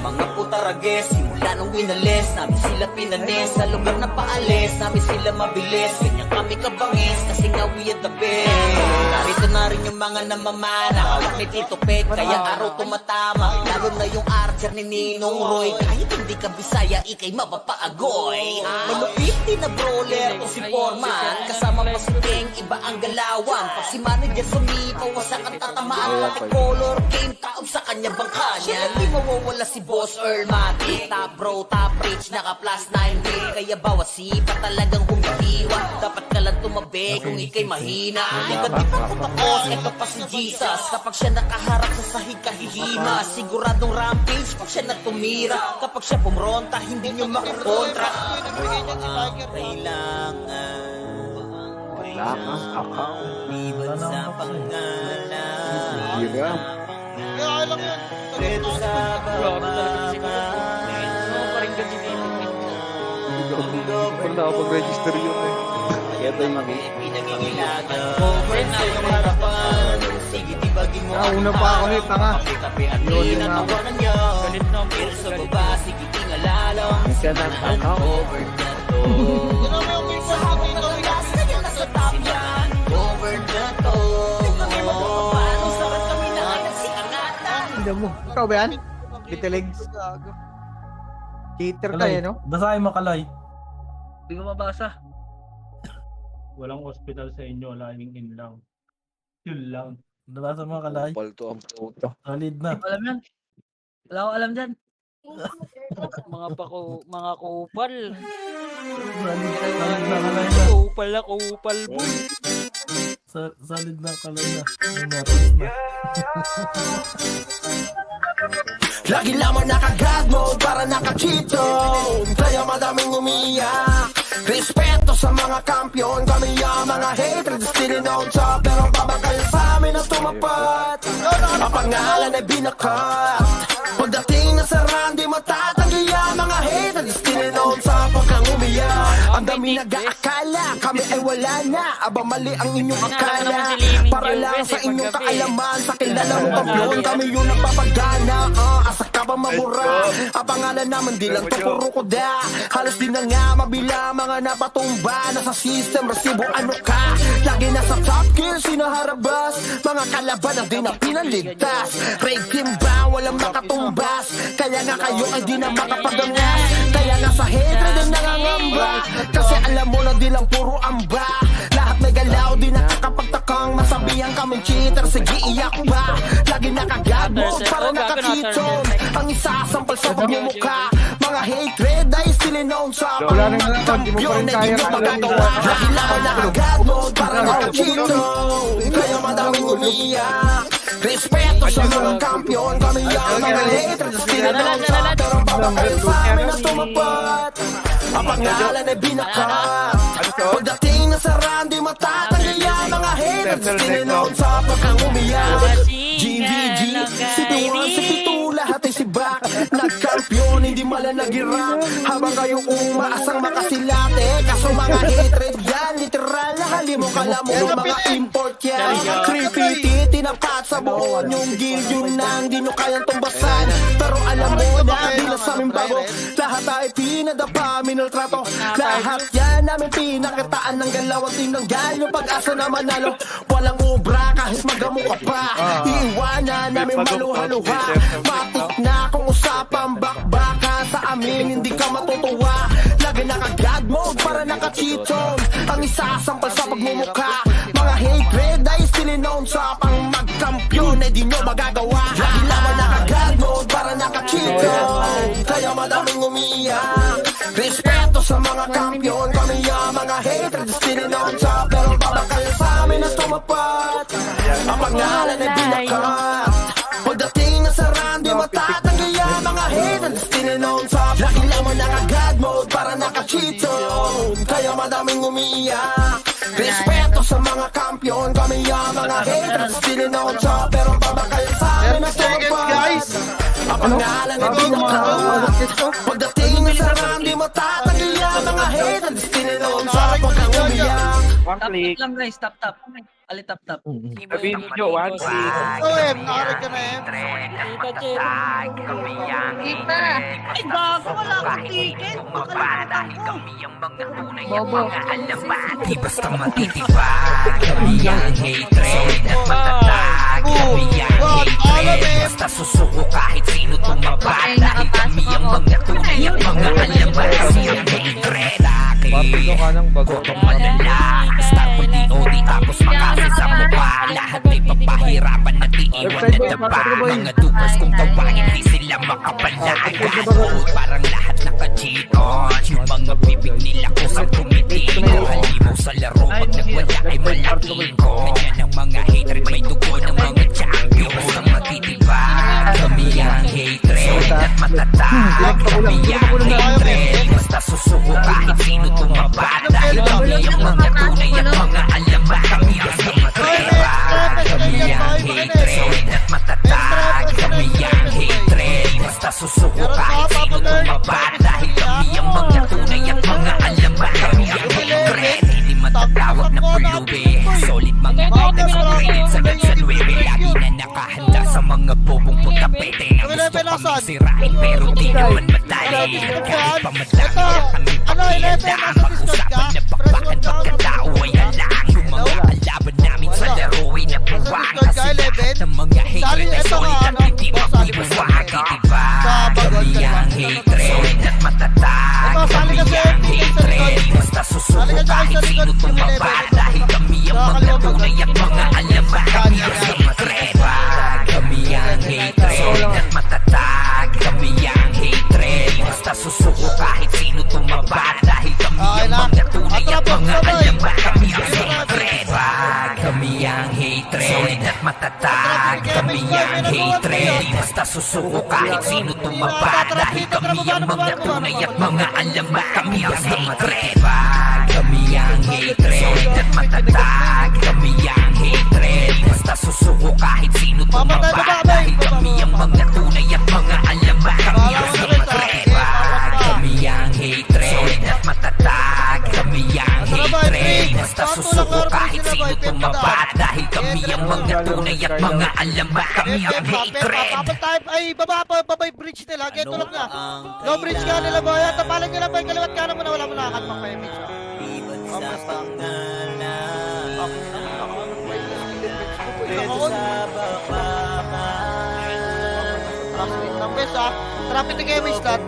mga putarage. Simula nung winalis, namin sila pinanis. Sa lugar na paalis, namin sila mabilis. Ganyan kami kabangis, kasi nga we are the best. Narito na rin yung mga namamana, hawak ni Tito Pek, kaya araw tumatama. Lalo na yung archer ni Ninong Roy. Kahit hindi ka Bisaya, ikay mapapaagoy. Malupit din na brawler o si Foreman, kasama pa si King, iba ang galawan. Pag si manager sumipaw, wasak ang tatamaan. Pati color game, taob sa kanya bangka niya. Di mawawala si Boss Earl Mati. Top bro, top rich, naka plus 9 day. Kaya bawat sipa talagang humihiwa. Dapat ka lang tumabi kung ikay mahina. Ikaw di pa kumakos, ito pa si Jesus. Kapag siya nakaharap sa sahig kahihima, siguradong rampage pag siya natumira. Kapag siya pumronta, hindi nyo makakontra. Kailangan liban sa pangalan. Hirap. Dito sa Wala ako pag-register yun eh. Kaya tayo pinangingilagan. Over na yung harapan. Sige, tibagin mo. Una pa ako eh, tanga. Kape-kape at Yun yung tinatawanan niyo. Pero sa baba, sige, tingalalong. Sinahan over na to. Sa hapon na tulas, kaya nasa top yan. Over na to. Paano sarap kami na nagsikangatan. Hindi mo. Ikaw ba yan? Little legs. Cheater ka eh, no? Basahin mo, Kaloy. Hindi ko mabasa. Walang hospital sa inyo, laging in lang. Yun lang. Nabasa mo, Kaloy. Palto ang puto. Solid na. Alam yan. Wala akong alam dyan. Mga kupal. Solid na, Kaloy na. Kupal boy. Solid na, Kaloy na. Naris na. Lagi lamang naka-God mode para naka-cheat zone. Kaya madaming umiyak. Respeto sa mga kampiyon. Kami ang mga hatred still on top. Pero babakal sa amin ang tumapat. Ang pangalan ay binakat. Pagdating na sa run, di matatanggi ang mga hatred still on top. Huwag kang umiyak. Ang dami nag-aakala kami ay wala na. Aba mali ang inyong akala. Para lang sa inyong kaalaman. Sa kilala mo kampiyon, kami yung nagpapagana. Asa ka ba mabura? Ang pangalan naman di lang to puro kuda. Halos di na nga mabila mga napatumba. Nasa system, resibo ano ka? Lagi nasa top gear, sinaharabas. Mga kalaban na di na pinaligtas. Raid team ba? Walang makatumbas. Kaya nga kayo ay di na makapagangas. Kaya nga sa hatred ay nangangamba. Kasi alam mo na di lang puro amba. Lahat may galaw, di nakakapagtakang masabihan kaming cheater. Sige iyak ba? Lagi naka-God mode para naka-cheaton. Ang isasampal sa pagmumukha. Mga hatred ay still known sa Wala nang nalakad, di mo pa rin kaya magagawa. Lagi lamang naka-God mode para naka-cheaton. Kaya madaming umiiyak. Respeto sa mga kampiyon. Kami ang mga hatred still known sa pero babakal sa amin na tumapat. Ang pangalan ay binakat. Pagdating na sa run, di matatanggi ang mga haters. Tininoon sa pagkang umiyak. GVG, si Tuan, si Pito, lahat ay si Bak. Nagkampiyon, hindi malanagirap. Habang kayo umaasang makasilate. Kaso mga hatred yan, literal na halimong kalamo ng mga import yan. 350, tinapat sa buon yung guild yun nang di nyo kayang tumbasan. Pero alam mo na, di na sa aming bago. Lahat ay pinadapa, minaltrato. Lahat yan namin pinakitaan ng galaw at tinanggal yung pag-asa na manalo. Walang ubra kahit magamu ka pa. Iiwanan namin maluha-luha. Matik na kung usapang bakbaka. Sa amin hindi ka matutuwa. Lagi naka-God mode para naka-cheat zone. Ang isasampal sa pagmumukha. Mga hatred ay still known sa pang magkampiyon ay di nyo magagawa. Lagi naman naka-God mode para naka-cheat zone. Kaya madaming umiiyak. Respeto sa mga kampiyon. Kami ang mga hatred still known sa pero babakal sa amin na tumapat. Ang pangalan ay binakat. Pagdating na sa run, di matatanggi ang mga hatred still known sa lagi lamang naka-God mode para naka-cheat zone. Kaya madaming umiiyak. Respeto sa mga kampiyon. Kami ang mga hatred still known sa pero babakal sa amin na tumapat. Ang pangalan ay binakat. Pagdating na sa run, di matatanggi ang mga hatred still known sa pagkang umiyak. Tap lang guys, tap. Alitap-tap. Sabihin ni Joe, 1, 2. Nakarig ka na M. Tita Cherry. Kita! Ay, gago, wala akong ticket! Makalimutan ko! Bobo. Di basta matitibag, kami ang hatred at matatag. Kami ang hatred, basta susuko kahit sino tumabag. Dahil kami ang mga tunay at mga alamat. Kami ang hatred. Papilo ka ng bago. Kung malala, star mo di o di tapos makasi sa mukha. Lahat ay papahirapan at iiwan na taba. Mga dupers kung tawagin di sila makapalag. Parang lahat naka-cheat on. Yung mga bibig nila kusang tumitingin. Halimaw sa laro pag nagwala ay malaking ko. Ganyan ang mga hatred, may dugo ng mga champion. Basta matitibag, kami ang hatred at matatag. Kami ang hatred, basta susuko kahit sino tumabad. Dahil kami ang mga tunay at mga alamat. Kami ang matitibag, kami ang hatred at matatag. Kami ang hatred, basta susuko kahit sino tumabad. Dahil kami ang mga tunay at mga alamat. Kami ang hatred, hindi matatawag na pulubi. Solid mga guidance at credit sa nagsalwebe. Lagi na nakahanda sa mga bobong putapete. Ang gusto kami sirain pero di naman madali. Kahit pa madami kami pakilala. Mag-usapan na bakbakan pagkatao ay halang. Yung mga kalaban namin sa laro ay nabuwang. Kasi lahat ng mga hatred ay solid at hindi mapiwag. Diba? Kami ang hatred at matatag. Kami ang hatred, basta susuko kahit sino tumabad. Dahil kami ang mga tunay at mga alamat. Kami ang matrebag. Kami ang hatred at matatag. Kami ang hatred, basta susuko kahit sino tumabad. Dahil kami ang mga tunay at mga alamat. Kami ang matrebag. Kami ang hatred at matatag. Kami ang hatred, basta susuko kahit sino tumabad. Dahil kami ang mga tunay at mga alamat. Kami ang matrebag. Kami ang hatred at matatag. Kami ang hatred, basta susuko kahit sino tumabad. Dahil kami ang mga tunay at mga alamat. Kami ang matrebag. Kami ang hatred at matatag. Kami ang hatred, basta susuko kahit sino tumabad. Dahil kami ang mga tunay at mga alamat. Kami ang hatred. Ay, babay bridge nila. Geto lang na. Low bridge nga nila ba? Tapalan nila ba yung kaliwat ka naman na wala mo nakakat pang pa-image. Iban sa pangalan Pwede sa bakbakan Traffic ng bes ha. Traffic ng image lahat.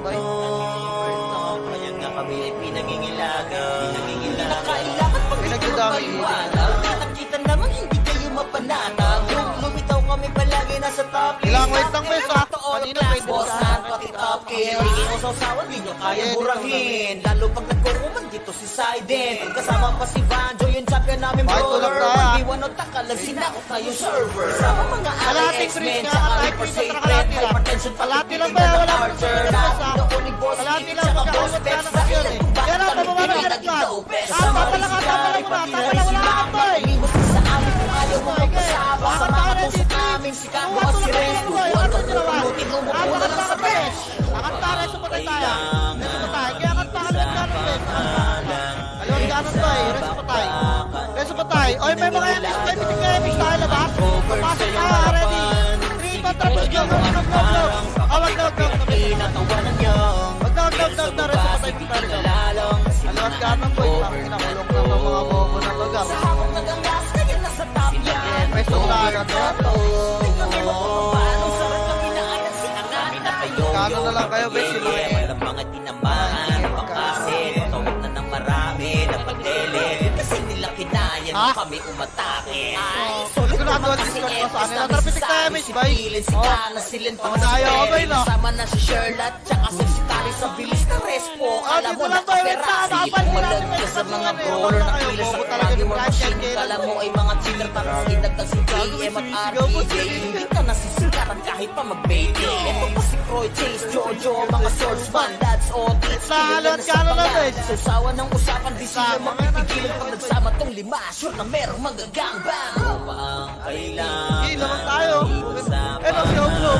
Kaya nga kami ay pinangingilagan Hindi na kailangan pag ito Pinagdadami. maiwanag Nakita naman hindi kayo mapanatag Lumitaw kami palagi nasa top list Ilang wait lang bes ha. Kanina pwede Boss sa na pati top kill Hindi mo sausawan, di nyo kaya burahin Lalo pag nagkuruman dito si Saiden Kasama pa si Vanjo, yung champion namin Bakit tulog brother na, ha? Hindi wano takalag, sinakot na yung server Kasama mga Kalahating RX-men, bridge nga, tsaka kahit Reaper minsan Sacred kalahati lang. Hypertension, Kalahati lang pagtitignan ba? ng Wala pa Archer sa Lahat bus, ha? pinukunin boss, Kalahati Kid, lang, tsaka magkakawat boss ka Peps naman yun eh. Bakit Yan, kami pababa ng pinalagin direct daw, best Tapa lang, tapa lang muna. Tapa lang, wala ka to eh. Iwas ka sa amin kung ayaw mo magpasaba Sa mga puso namin, si Kando at si Renz Tutuan ka pulutin, lumupo na lang sa bench Nakantara sa patay tayo. Reso patay. Kaya kanta ka lang ganun bes. Ayun, ganun to eh. Reso patay. Reso patay. Oy, may mga enemies. May bitig na enemies tayo labas. Pasok tayo, ready. 3 contra-push go. Go. Wag na. Pinatawanan niyong Wag na. Reso patay mo tayo. Alawat ganun boy. Pinakulong na ng mga bobo na baga. Sa hamong nagangas, kaya nasa top yan Peso tayo to. Tingnan mo kung paano sarap kami na ayan sinangamin na kayo Kano na lang kayo, bes, yung mga Mayroong mga tinamaan, napakasin Tawag na ng marami, napag-delete Kasi nila kinaya nung kami umatake Sigurado ang Discord ko sa kanila. Traffic damage, bay. Si Kana, silin pa na ayaw, bay, no? Kasama na si Sherlock, tsaka si Tari sa bilis na respo Kala mo dito lang tayo, nakaperasi babal nila Umalag natin ka sa sa mga mga brawler na kayo, kilos bobo at talaga lagi yung war Black machine Cat, Kala kailan mo mo? ay mga cheater Tapos kinagdag si KM at RPJ Hindi ka nasisikaran kahit pa mag-baby Ito pa si Croy, Chase, Jojo Mga swordsman, that's all It's Lalo at kano na, bes. Susawa ng usapan, di sila Sama mapipigilan Pag nagsama tong lima, sure na merong magagangbang Ano pa ang kailangan? Hindi, laman tayo. Iwas sa Ano, si Oglo?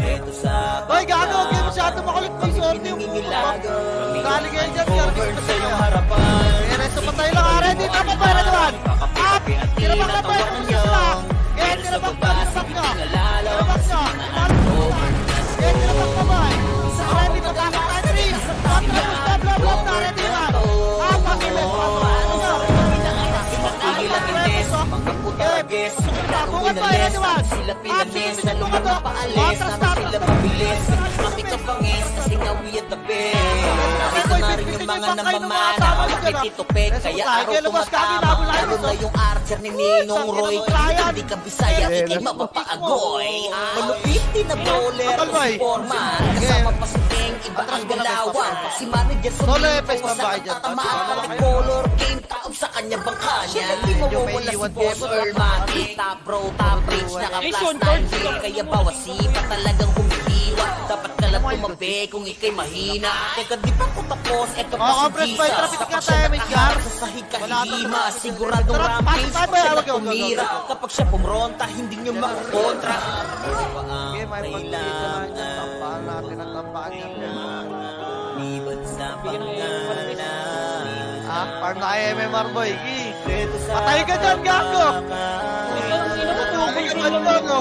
Ito sa Boy, gago. Huwag kayo masyado makulit na yung sorte. Galing kayo dyan. Over sa iyong harapan Reso patay lang. Ready. Tama ba? Ready one. Up. Tira pa tinabak nyo. Tinabak nyo. Eh, tinabak na ba eh? Ready, magkakit tayo 3. Blah, na. Ready na. Pakilis. Mga putagis, laro inalis, sila pinalis, sa lugar na paalis, namin sila mabilis, kami kabangis, kasi nga we are the best. Narito na rin yung mga namamana, makikitupik, kaya araw tumatama, laro na yung archer ni Ninong Roy, hindi ka Bisaya, ikay mapapaagoy. Malupit din na bowler, si Foreman, kasama pa si Ting, iba ang galawan, si manager sa Dito, sa tatamaan, pati color, game taob sa kanya bangka niya, hindi mawawala si Boss Earl Mati, top bro, top bridge, naka-plus 9 kaya bawasipa talagang humihiwa, dapat ka lang tumabi kung ikay mahina, teka di pa ko tapos, eto pa si Jesus, kapag siya nakahara sa sahig kahilima, siguradong rampage, pag siya tumira, kapag siya pumronta, hindi nyo makukontra. Okay, may pagkailangan niya. Tampaan natin ang tampaan niya. Liban sa pangalan. Parang na MMR boy. Patay ka dyan, gago! Patay ka dyan, gago!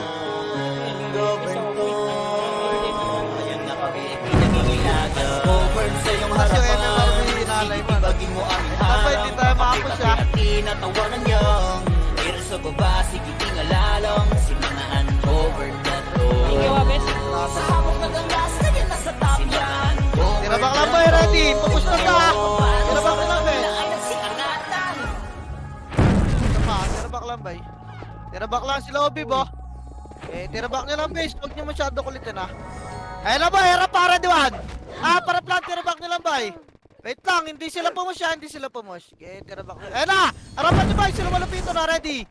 Govern sa iyong Tapos yung MMR harapan, boy, inalay mo. ibagin mo ang Dapat hindi tayo makapos siya. tinatawanan niyong pero sa baba, sige tingalalong si mga uncovered na to. Sa hawak ng anglas, kanya nasa top yan. Tinabak lang ba, ready? Pupus na ka! Tinabak lang ba, Ay nagsikangatan. Tinabak lang ba? Tinabak lang sila Obi, bo. Tinabak nyo lang, base. Huwag nyo masyado kulitin, ha. Ayun na ba, harap para diwan. Para plan, tinabak nyo lang, ba? Wait lang, hindi sila pumus siya, hindi sila pumus. Tinabak nyo. Ayun na! Harapan nyo, ba? Sila malupito na, ready.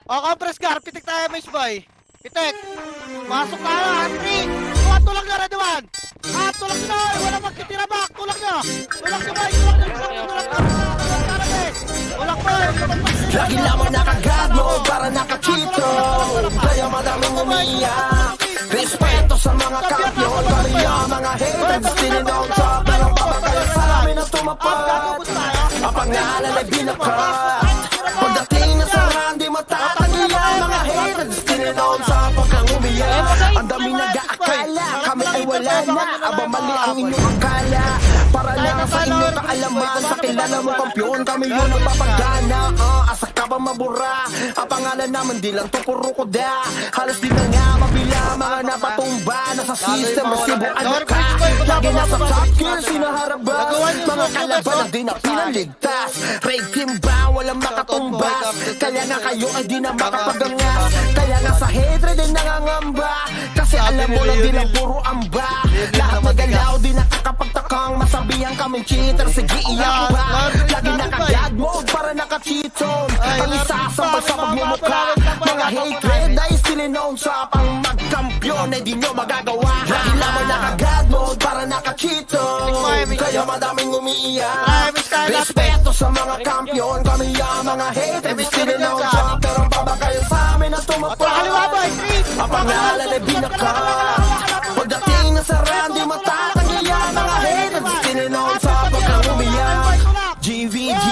O, compress car, pitik tayo, base, boy. Pitik. Masok tayo, ha. 3. Tulak nyo, ready, 1. Tulak nyo, walang magkitirabak. Tulak nyo. Tulak nyo, boy. Tulak nyo, tulak nyo. Tulak nyo, Lagi lamang nakagado para nakachito, kaya madaming umiiyak. Respeto sa mga kampiyon, kami ang mga haters, tininoon sa pero babagay sa amin na tumapat. Ang pangalan ay binakat, pagdating na sa randi matatanggi ang mga haters, tininoon sa pagkang umiyak. Ang dami nag-aakala, kami ay wala na, abang mali ang inyong akala. Para lang sa inyong kaalaman, sa kilala mo kampiyon, kami yun ang papagana. Asa ka ba mabura? Ang pangalan naman di lang to puro kuda. Halos di na nga mabila, mga napatumba na sa system, resibuan na ka. Lagi nasa top gear, sinaharap ba? Mga kalaban na di na pinaligtas. Raid team ba? Walang makatumbas. Kaya nga kayo ay di na makapagangas. Kaya nga sa hatred ay nangangamba. Kasi alam mo lang di lang puro amba. Lahat magalaw di nakakapagtakang masabihan kaming cheater. Sige iyak ba? Lagi naka-god mode para naka-cheat zone. Ang isasambal sa pagmumukha. Mga hatred ay sininoon sa pang magkampiyon ay di nyo magagawa. Lagi lamang naka-god mode para naka-cheat zone. Kaya madaming umiiyak. Respeto sa mga kampiyon, kami ang mga hatred sininoon sa pero babagay sa amin na tumapat. Ang pangalan ay binakat. Pagdating na sa randi matatanggi ang mga haters, tininoon sa pagkang umiyak. GVG,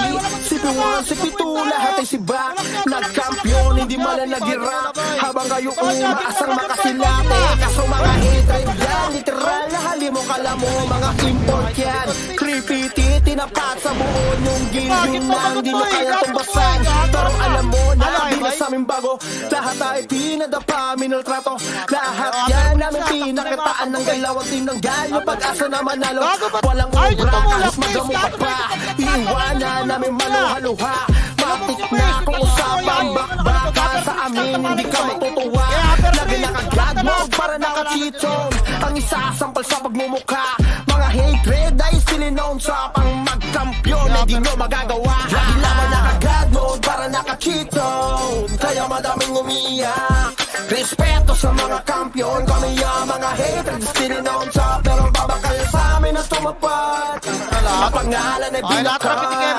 CP1, CP2, lahat ay siba. Nagkampiyon, hindi man nag-irap. Habang kayo umaasang makasilate. Kaso mga hatred yan, literal na halimo kala mo. Mga import yan, creepity, tinapat sa buo yung gilyon na hindi na kaya tumbasan. Pero alam mo na, di na sa aming bago. Lahat ay pinadapa, minaltrato. Lahat yan namin pinakitaan ng galawang tinanggal. Yung pag-asa na manalo, walang obra kahit magamot ka pa. Iiwanan namin maluha-luha. Matik na kung usapang bakbaka. Sa amin hindi ka matutuwa. Lagi naka-god mode para naka-cheat zone. Ang isasampal sa pagmumukha. Mga hatred ay sininoon sa pang magkampiyon ay di nyo magagawa. Lagi naman naka-god mode para naka-cheat zone. Kaya madaming umiiyak. Respeto sa mga kampiyon, kami ang mga haters sininoon sa pero babakal sa amin na tumapat. Ang pangalan ay binakat.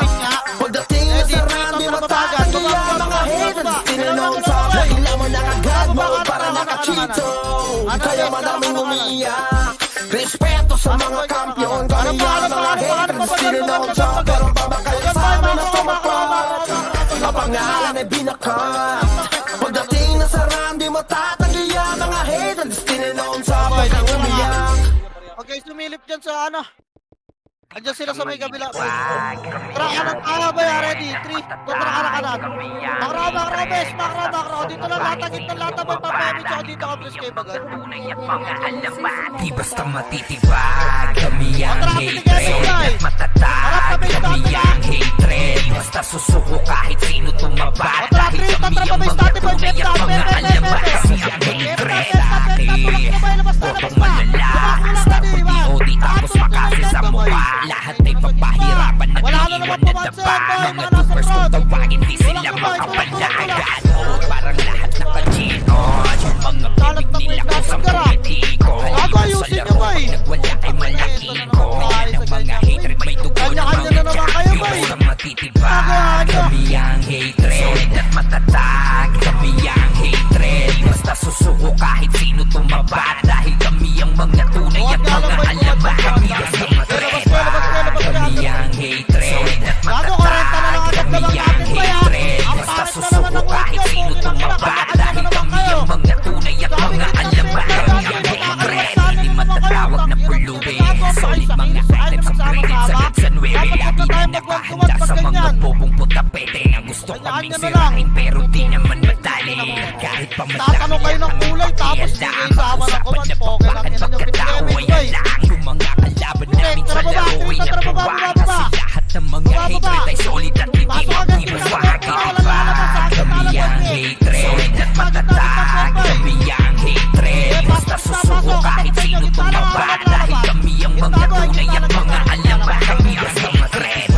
Pagdating na sa randi matatanggi ang mga haters sininoon sa lagi lamang naka-god mode para naka-cheat zone. Kaya madaming umiiyak. Respeto sa mga kampiyon, kami ang mga haters sininoon sa pero babakal sa amin na tumapat. Ang pangalan ay binakat. Pagdating na sa matatagiya mga haters tininoon sa pagkang umiyak. Okay, sumilip dyan sa ano. Andiyan sila sa may kabila. Tara ka ng kaya ba yan? Ready? 3, 2, tara ka na kanan. Makrabes, makro. Dito lang latagit ng lata mo ipapemit siya. Dito ka please kayo bagat. Di basta matitibag, kami ang hatred at matatag, kami ang hatred. Basta susuko kahit sino tumapat, dahil kami ang mga tunay at mga alamat. Kami ang hatred dati, botong malalakas na pag-iodi tapos makasin sa mukha. Lahat ay papahirapan na iiwan na daba. Mga tubers kung tawagin di sila makapalagan. Parang lahat naka-G-on, yung mga bibig nila ko sa politiko. Sa laro pag nagwala ay malaki ko. Yan ang mga hatred, may dugo na mga champion. Sa matitibag, kami ang hatred at matatag. Kami ang hatred, basta susuko kahit sino tumabat. Dahil kami ang mga tunay at mga alamat. Kami ang hatred, kami ang hatred at matatag. Kami ang hatred, basta susuko kahit sino tumabat. Dahil kami ang mga tunay at mga alamat. Kami ang hatred, hindi matatawag na pulubi. Solid mga items upgraded sa Goods and Weary. Hindi na nakahanda sa mga bobong putapete na gusto kaming sirain pero di naman madali. Kahit pa Tatanong kayo ng kulay tapos hindi kayo sama ng command. Okay lang yan ang pagkatao ay lang yung mga kalaban namin sa laro ay nagkawa. Kasi lahat ng mga hatred ay solid at hindi magkibag. Kami ang hatred at matatag. Kami ang hatred, basta susuko kahit sino tumabat. Dahil kami ang mga tunay at mga alamat. Kami ang hatred,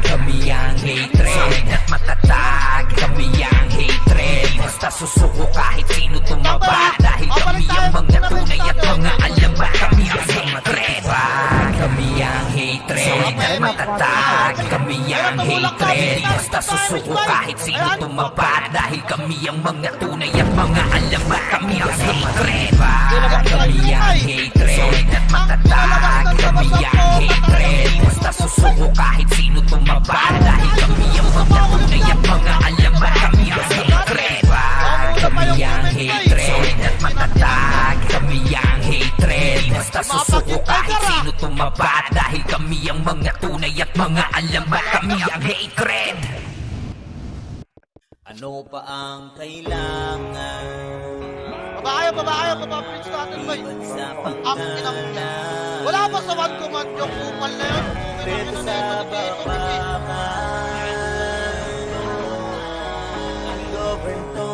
kami ang hatred at matatag. Kami ang hatred, basta susuko kahit sino tumabat. Dahil kami ang mga tunay at mga alamat. Kami ang hatred, kami ang hatred at matatag. Kami ang hatred, basta susuko kahit sino tumabat. Dahil kami ang mga tunay at mga alamat. Kami ang hatred, kami ang hatred at matatag. Kami ang hatred, basta susuko kahit sino tumabat. Dahil kami ang mga tunay at mga alamat. Kami ang hatred, kami ang hatred at matatag. Kami ang hatred, basta susuko kahit sino tumabat. Dahil kami ang mga tunay at mga alamat. Kami ang hatred. Ano pa ang kailangan? Baba-preach natin boy. Ang inang wala ba sa one command yung kupal na yun? Pero sa babakan ang govern to.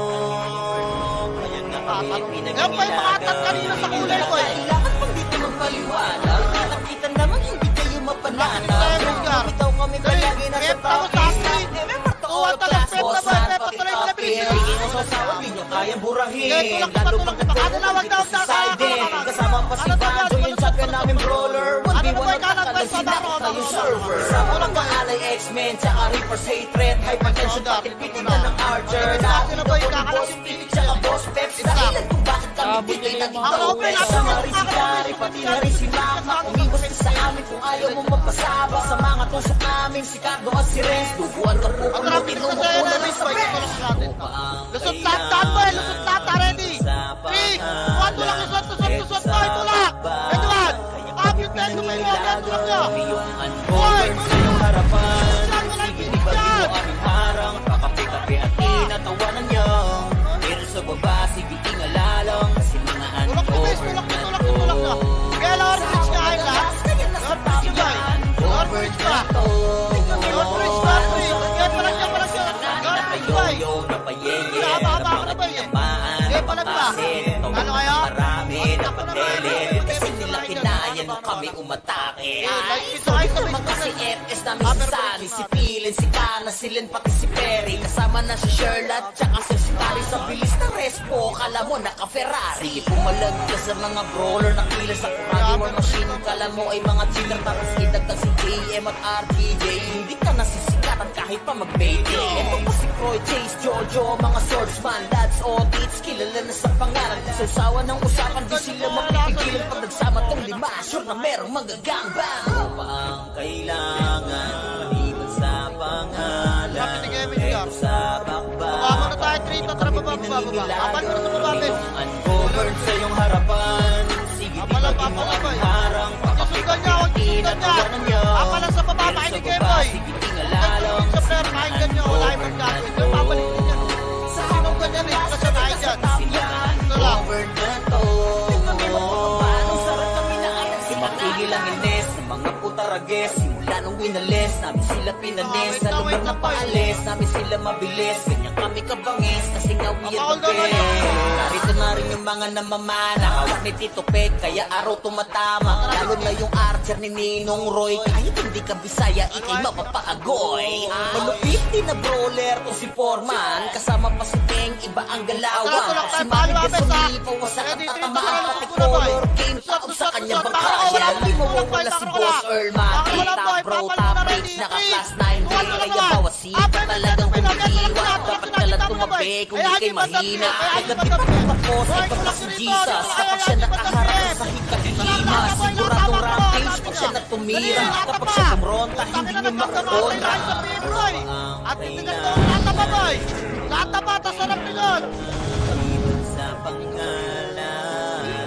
Kaya nga kami Yan pa yung mga atat kanina sa kulay ko eh. kailangan pag dito magpaliwanag. Nakita naman hindi kayo mapananaw. Bitaw kami palagi na sa topic. Di nyo kayang burahin. Lalo pag nagtulog sa side. Kasama pa si Banjo yung champion namin brawler. 1v1 ang takalan sila yung server. Kasama lang maalay X-Men tsaka Reaper's hatred. Hypertension pati pitin na ng Archer. Dahil na ba yung boss Philip tsaka boss Peps. Dahilan kung bakit kami di kayo nag-itaw. Kasama rin si Gary pati na rin si Mama. Umibos ka sa amin kung ayaw mo magpasabak. Sa mga tusok namin si Cardo at si Renz. Duguan ka po kung tinumuko na rin sa Pets. Lusot lahat boy, lusot lahat ready. 3, 1, tulak lusot boy, tulak. Ready one. Kapit na yung tulak nyo. Boy, tulak. Sige, di ba di mo aming harang? Kakape-kape at tinatawanan niyo. Pero sa baba, sige ingalalang. Kasi mga Tulak nyo. Kaya Lord Bridge ka kayo lahat. Lord Bridge ba? Lord Bridge ba? Lord Bridge ba? Kaya palag nyo. Lord Bridge ba? Haba-haba ako na ba eh? Kaya palag ba? Ano kayo? Marami na patelin. Kasi nila kinayan nung kami umatake. Ay, Naman kasi FS namin si Sally, si Pilin, si Kana, si Len, pati si Perry. Kasama na si Sherlock, tsaka si Tari. Sa bilis na respo, kala mo naka-Ferrari. Sige, pumalag ka sa mga brawler na kilos sa Kuragi War Machine. Kala mo ay mga cheater, tapos idagdag si JM at RTJ. Hindi ka nasisikatan kahit pa mag-baby. Ito pa si Croy, Chase, Jojo, mga swordsman, dads, audits, kilala na sa pangalan. Sausawan ng usapan, di sila mapipigilan. Pag nagsama tong lima, sure na merong magagangbang. Ano pa ang kailangan? Maliban sa pangalan. Rapid the gaming Ito sa bakbakan. Baba na tayo kahit rito, tara baba. Apan mo sa baba, bes. Uncovered sa iyong harapan. Sige, Apala, tingnan mo apala, ang boy. harang. Susundan niya, huwag susundan niya. Apala sa baba, makinig kayo, boy. Sige, tingala lang. Sa player, pakinggan niyo. Wala yung magkakit. Yung babalik din yan. Sa sinunggan yan, eh. Kasi tayo dyan. Ito lang. Over na to. Matigil ang ines ng mga putarages. Simula nung winalis namin sila pinanis. Sa lugar na paalis namin sila mabilis. Ganyan kami kabangis kasi nga we are the best. Narito na rin yung mga namamana. Hawak ni Tito Peg kaya araw tumatama. Lalo na yung archer ni Ninong Roy. Kahit hindi ka Bisaya ikay mapapaagoy. Malupit din na brawler to si Foreman. Kasama pa si Teng iba ang galawang. Si Mami Gasoli pawasak at tatamaan. Pati color game taob sa kanyang bangkayan. Di mawawala si Boss Earl Makita bro top page naka class 9 di kaya bawasita talagang kumitiwan. Dapat ka lang tumabi kung di kay mahina. Agad-git pagpapos ay pagka si Jesus. Kapag siya nakaharap sa hikahihima. Siguradong rampage pag siya natumira. Kapag siya kumronta hindi niyo makakontra. At itigan mo, lata ba, boy? Lata ba, tas sarap nilon. Sa pangalan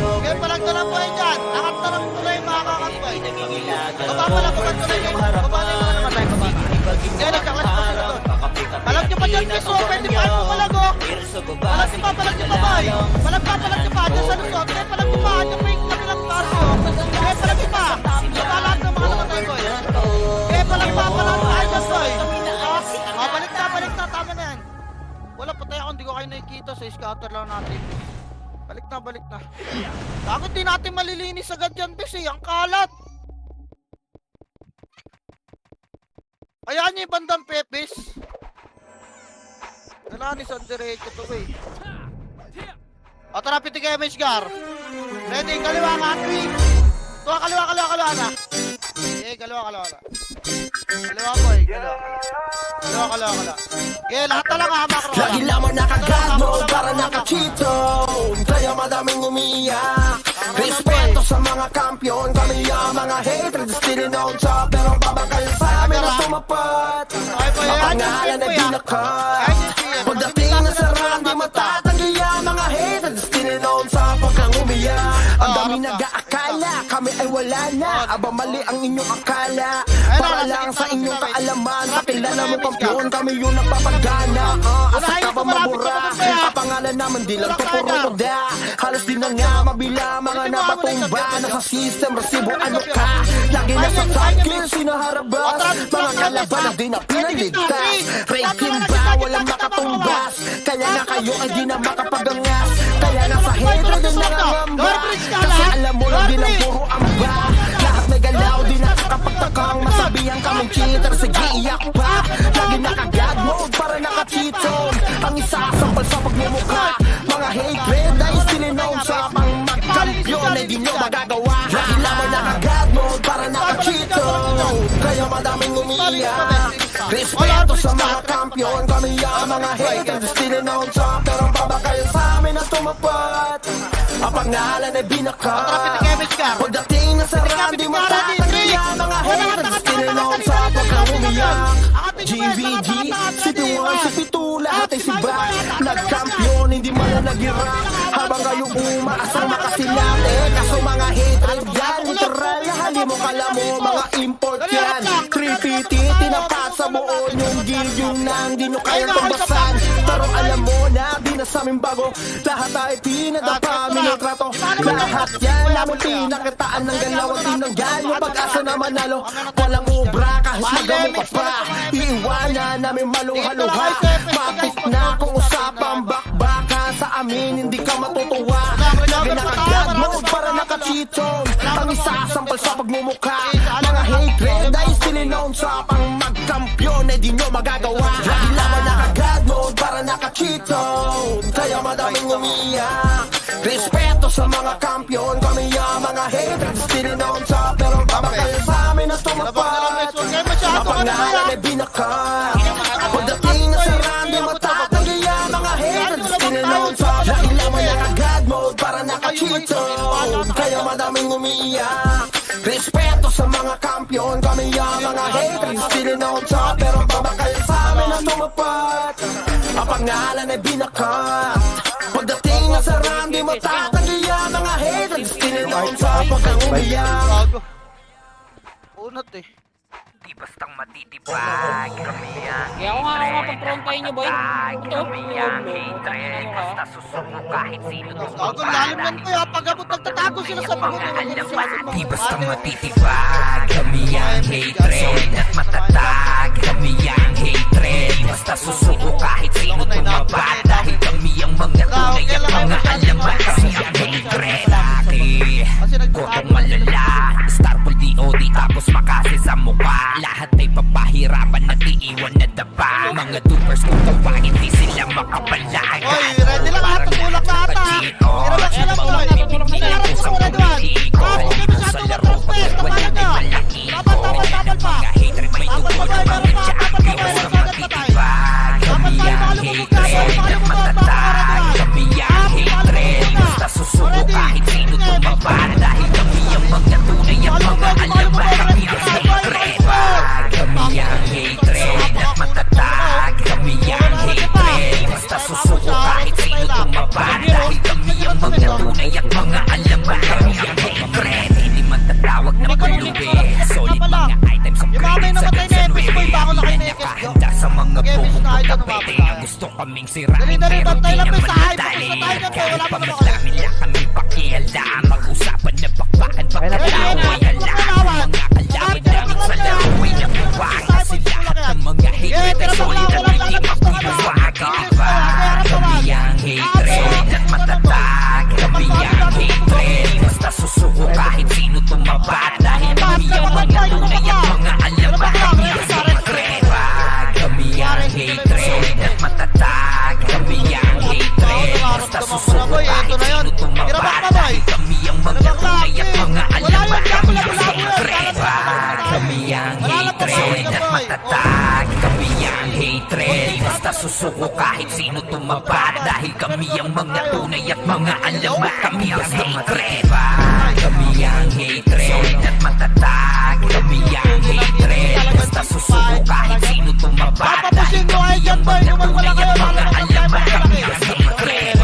Kaya palang dalang po yan dyan. Angat na lang tuloy mga kakatboy. Baba pa lang, baba tuloy nyo. Baba na yung mga namatay, baba na. Kaya nagkaklas pa sila doon. Palag nyo pa dyan, piso, 25 mo palag o. Palag nyo pa, boy. Palag nyo pa, dyan sa lusot. Kaya palag nyo pa, dyan pa yung kabilang klase o. Kaya palag nyo pa. Baba lahat ng mga namatay, boy. Kaya palag pa, ay dyan, boy. Balik na, tama na yan. Wala, patay ako, hindi ko kayo nakikita. Sa scatter lang natin. Balik na. Bakit di natin malilinis agad yan, bes eh? Ang kalat! Ayan niya yung bandang pepes. Nalanis ang diretso to, eh. O, tara, pitik kayo, Mishgar. Ready, kaliwa nga, tweet. Ito, kaliwa na. Okay, kaliwa na. Kaliwa, boy, kaliwa. Okay, lahat na lang, makro. Lagi lamang nakagadmo para nakachito. Kaya madaming umiiyak. Respeto sa mga kampiyon. Kami ang mga haters still on top. Pero babagay sa amin na tumapat. Mapangalan na binakat. Pagdating na sa rang di matatanggi ang mga haters still on top. Huwag kang umiyak. Ang dami nag-aakala kami ay wala na. Aba mali ang inyong akala. Para lang sa inyong kaalaman. Pakilala mo kampiyon kami yung nagpapagana. Asa ka ba mabura? Ang pangalan naman di lang kapuro da. Halos di na nga mabila mga napatumba. Nasa system resibo ano ka? Lagi na sa cycle sinaharabas. Mga kalaban na di na pinaligtas. Ranking ba walang makatumbas? Kaya nga kayo ay di na makapagangas. Kaya nga sa hatred din nangangamba. Kasi alam mo lang di na puro amba. Lahat may galaw di nakakapagtakang masabihan kaming cheater. Sige iyak pa. Lagi nakagad mode para nakachitong. Ang isasampal sa pagmumukha. Mga hatred ay sininaw sa pang magkampiyon ay di nyo magagawa. Lagi lamang nakagad mode para nakachitong. Kaya madaming umiiyak. Respeto sa mga kampiyon. Kami ang mga haters sininaw sa pero babakayan sa amin na tumapat. Ang pangalan ay binakat. Pagdating na sa randi matatanggi ang mga haters sininaw sa pagkamumiyak. GVG, CP1, CP2, lahat ay siba. Nagkampiyon, hindi man na nag-irap. Habang kayo umaasang makasilate. Kaso mga hatred yan, literal. Hali mo kala mo, mga import yan. 350, tinapat sa buon yung gilyong nang di nyo kayang pagbasan. Pero alam mo na, di na sa aming bago. Lahat ay pinadapa, minitrato. Lahat yan, namin pinakitaan ng galaw at tinanggal yung pag-asa na manalo. Walang ubra kahit magamit pa pa. Iiwanan namin maluha-luha. Matik na kung usapang bakbaka. Sa amin hindi ka matutuwa. Lagi nakagad mode para nakachitong. Ang isasampal sa pagmumukha. Mga hatred ay sininaw sa pang magkampiyon ay di nyo magagawa. Lagi lamang nakagad mode para nakachitong. Kaya madaming umiiyak. Respeto sa mga kampiyon. Kami ang mga haters sininaw sa pero babakay sa amin na tumapat. Ang pangalan ay binakat. Pagdating na sa randi matatanggi ang mga haters sininaw sa lagi lamang nakagad mode para nakachitong. Kaya madaming umiiyak. Respeto tapat. Ang pangalan ay binakat. Pagdating na sa rang, di matatanggihan. Mga haters, tinilong sa pagkangumiyak. Bago. Unat eh. Di bastang matitibag kami ang Kaya ako nga pag-frontayin nyo, boy. Ito. kami ang hatred. Basta susuko kahit sino Gago, lalim yan ko ya. Pagkabot nagtatago sila sa mga Di bastang matitibag kami ang hatred. At matatag kami ang hatred. Basta susuko kahit sino tumabag. Dahil kami ang mga tunay at mga alamat. Kami ang hatred. Kotong malala, Starpool DOD tapos makasi sa mukha. Lahat ay papahirapan at iiwan na daba. Mga dupers kung tawagin di sila makapalag. Oy, ready lang ha, tutulak na ata. Irabak sila po. Inarap ko muna doon. Tapos kami sa ito matraspes. Kapala ka. Tapal pa. Tapal pa ba? Meron pa. Tapal pa ba? Nagsagat pa tayo. Tapal tayo makalumugod ka. Kami ang hatred. Basta susuko kahit sino tumabad. Dahil kami ang mga tunay at mga alamat. Kami ang hatred. Kami ang hatred. At matatag. Kami ang hatred. Basta susuko kahit sino tumabad. Dahil kami ang mga tunay at mga alamat. Kami ang hatred. Hindi man tatawag na paglubi. Solid mga items ang Yung mamay credit sa namatay na Epes Boy, bako na kay Nekes, yo. nakahanda sa mga Epes bubong na idol kapete numapala. na gusto kaming sirain. Dali-dali, Pero bantay di lang, naman may sahay. madali. Basta tayo na to, Kahit wala pa pa naman madami lang kami pakialam. Mag-usapan na bakbakan pagkataway alam. Mga kalawin namin sa laway na buwag. Kasi lahat ng mga hatred ay solid at hindi mapibuwag. Kami ang hatred at matatag. Kami ang hatred. Basta susuko kahit sino tumabad. Dahil kami ang mga tunay at mga alamat. Kami ang hatred. Kami ang hatred at matatag. Kami ang hatred. Basta susuko kahit sino tumabad. Dahil kami ang mga tunay at mga alamat. Kami ang hatred. Kami ang hatred at matatag. Kami ang hatred. Basta susuko kahit sino tumabad. Dahil kami ang mga tunay at mga alamat. Kami ang hatred. Kami ang hatred at matatag. Kami ang hatred. Basta susuko kahit sino tumabad. Dahil kami ang mga tunay at mga alamat. Kami ang hatred.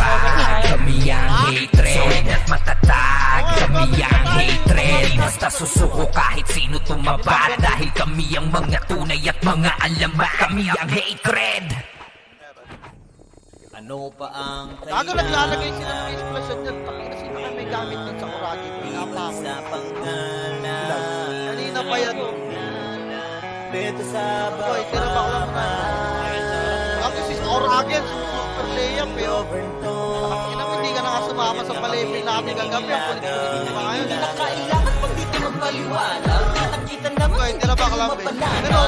Kami ang hatred at matatag. Kami ang hatred. Basta susuko kahit sino tumabad. Dahil kami ang mga tunay at mga alamat. Kami ang hatred. Ano pa ang Gago, naglalagay sila ng explosion dyan. Pakita sino kayo may gamit ng Sakuragi. Pinapako. sa pangalan? Kanina pa yan. Dito sa Boy, tinabak lang na. Gago, si Sakuragi, super layup eh. Oh. Ina mo, hindi ka na sumama sa palipin namin kagabi. Ang kulit-kulit mo pa ngayon. Hindi na kailangan pag dito magpaliwanag. Kitang-kita naman Boy, tinabak lang eh. Pero,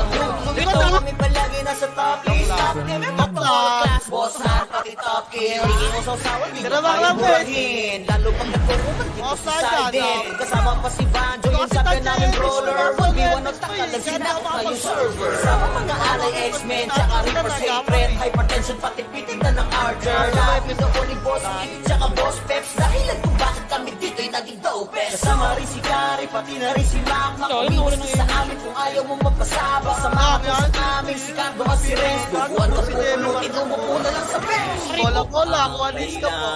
di ba Ito dapat kami palagi nasa top list. Top team, top class. Boss hard, pati top kill. Hindi mo sasawan, di mo Tinabak kaya lang, eh. burahin. Lalo pag nagpuruman, di ko Offside yan, susided. no? Kasama pa si Banjo, yung Kasi sabi tayo namin eh, brawler. Mr. 1v1 Mr. nagtakalag, Kaya sinakot na yung nakapag- server. Sama mga alay X-Men, tsaka Reaper's hatred. Hypertension, pati pitik na ng Archer. Lagi na ko ni Boss Nick, tsaka Boss Peps. Dahilan kung bakit kami dito'y naging dopest. Kasama rin si Gary, pati na rin si Mac. Makumintis sa amin kung ayaw mo magpasabak. Sama ko sa amin, si Cardo at si Renz. Duguan ka pupulutin, umupo na lang sa bench. Bola, kuhanis ka po.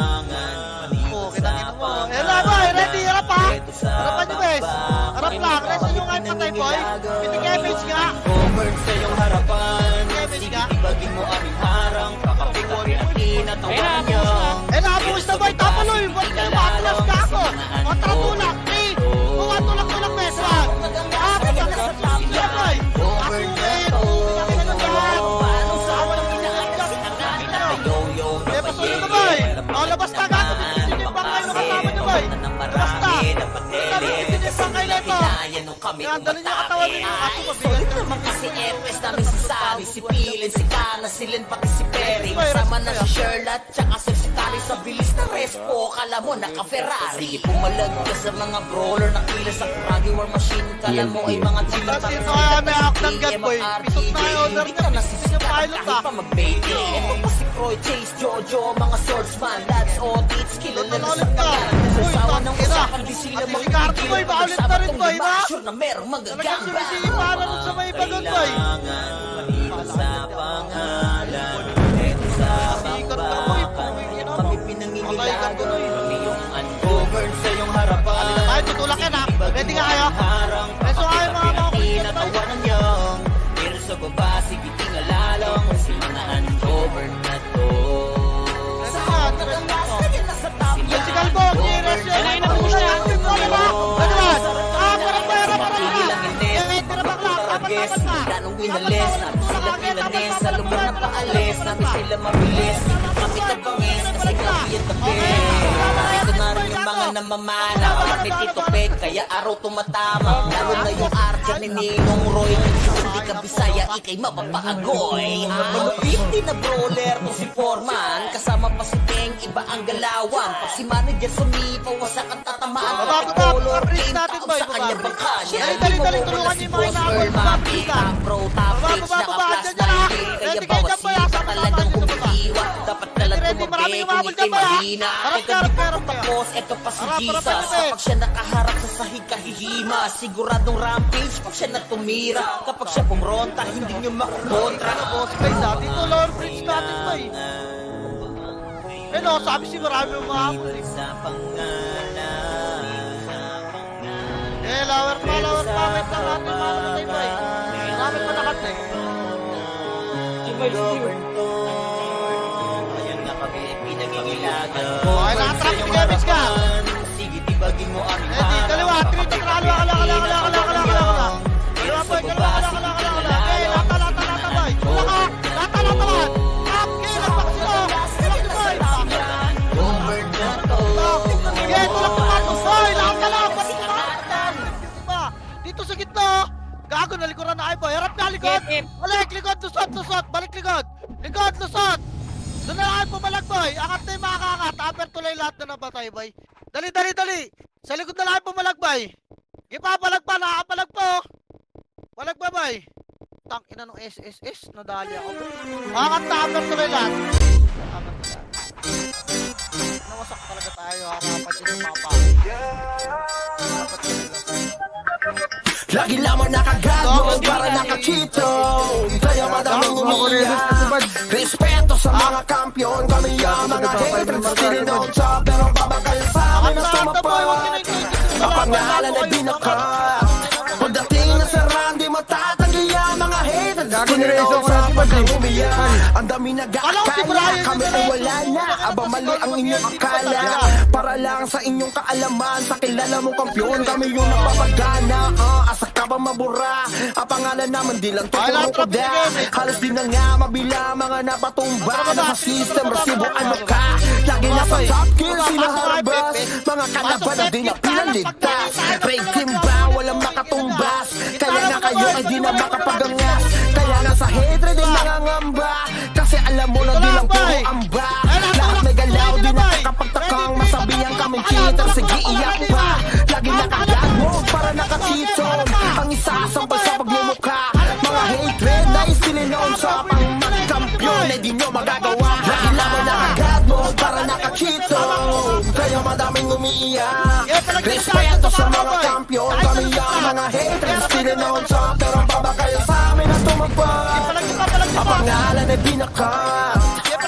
Oo, kinangin mo. Eh, boy, ready, harap ha. Harapan nyo, guys. Harap lang, rest nyo nga yung patay, boy. Pitik image nga. Covered sa iyong harapan. Image nga. Ibagin mo aming harang. Kakapit-kapit at inatawan niyo. Eh, nakabuhos na, boy. Tapaloy, ba't kayo makatulas ka ako? Kontra tulak, 3. Kuha tulak-tulak, Mesra. Kapit ka sa sasya, boy. Asungin. Pinakita ng lahat. Awan ng pinakita. Eh, pasuloy mo, boy. O, labas na, gato. Bitin yung bangkay na kasama nyo, boy. Labas na. Bitin yung bangkay na ito. Nandalin yung katawan nyo. Aso, mabigat ka. Naman kasi Epes namin si Sally, si Pilin, si Kana, si Lynn, pati si Perry. Sama na si Sherlock, tsaka si Tari sa bilis na respo. Kala mo naka-Ferrari. Sige, pumalag ka sa mga brawler na kilas sa Froggy War Machine. Kala mo ay mga tila Kasi ito kaya may hack ng gat, boy. Pisot na yung order niya. Pisot yung pilot, kahit pa mag-baiting. Ito pa si Croy, Chase, Jojo, mga swordsman, lads, Otits, kilala na sa pangalan. Nasasawa ng usapan, di sila At si Ricardo, boy, baulit na rin, boy, ba? sure na merong Talagang magagamba. sumisipa na rin sa may bagon, boy. Kailangan maliban sa pangalan. winalis Namin sila pinanis Sa lugar na paalis Namin sila mabilis Hindi kami kabangis Kasi nga we are the best Narito na rin yung mga namamana Ulit ni Tito Peg Kaya araw tumatama Lalo na yung Arjan ni Ninong Roy Hindi ka Bisaya Ika'y mapapaagoy Malupit din na brawler To si Foreman Kasama pa si Teng Iba ang galawan Pag si manager sumipaw Wasak ang tatamaan Baba, Pag baba, color please game natin, Taon boy, sa kanya baba. bangka Dali, dali, dali, tulungan niyo yung mga inaabot, baba, please, ah. Bro, top Baba, page, baba, baba, naka-plus dyan, ah. 19 Kaya Ready, bawat dyan, boy, sipa ah. talagang Baba, baba. humihiwa Dapat talagang Ready, maraming tumagay umabol Kung dyan, ika'y boy, ah. mahina Harap, Ikaw harap, di pa harap, tapos Ito pa si harap, harap, Jesus harap, Kapag siya nakaharap sa sahig kahihima Siguradong rampage Pag siya natumira Kapag siya pumronta Hindi nyo makukontra Boss guys ha, dito lower bridge natin ba eh. Eh no, sabi si marami yung mga hamon eh. Eh, lower pa, wait lang natin mga namatay ba eh. Marami pa nakat eh. Okay, nakatrap si Kevin ka. Sige, tibagin mo ang Eh, di, dalawa, trito, kala. Dalawa boy, kala. Eh, lata boy. Lata boy. Tap, eh, lagpak sila. Lagpak boy. Okay, tulak naman. Boy, lata. Diba? Dito sa gitna. Gago, nalikuran na ay boy. Harap na, likod. Balik, likod, lusot. Balik, likod. Likod, lusot. Doon na lang pumalag boy. Angat na yung makakaangat. Upper tuloy lahat na nabatay boy. Dali. Sa likod na lang pumalag boy. Gipapalag pa, nakapalag po. Palag ba boy? Tang ina nung SSS. Nadali ako boy. Angat na upper tuloy lahat. Nawasak talaga tayo. Harapan siya ng mapa. Lagi lamang nakagano para nakakito Kaya madaming umiiyak Respeto sa mga kampiyon Kami ang mga haters Tininood sa pero babagay sa amin na tumapad Ang pangalan ay binakat Pagdating na sa rang di matatanggi ang mga haters Tininood sa pagkang umiyak Ang dami nag-aakala Kami ay wala na Aba mali ang inyong akala Para lang sa inyong kaalaman Sa kilala mong kampiyon Kami yung napapagana Asa ka ba mabura Ang pangalan naman di lang tuturo ko da Halos di na nga mabila Mga napatumba na sa system Resibo ano ka Lagi na sa top kill Sinaharabas Mga kalaban na di na pinaligtas Raid team ba walang makatumbas Kaya nga kayo ay di na makapagangas Kaya nga sa hatred ay nangangamba Kasi alam mo na di lang puro amba Lahat may galaw di nakakapagtakang Masabihan kaming cheater Sige iyak pa Lagi nakagago para nakachitong Ang isasampal sa pagmumukha Mga hatred na isilinoon sa pang magkampiyon Ay di nyo magagawa Lagi naman nakagad mo para nakachitong Kaya madaming umiiyak Respeto sa mga kampiyon Kami ang mga haters Silinoon sa pero babakayo sa amin at tumagpag Ang pangalan ay binakat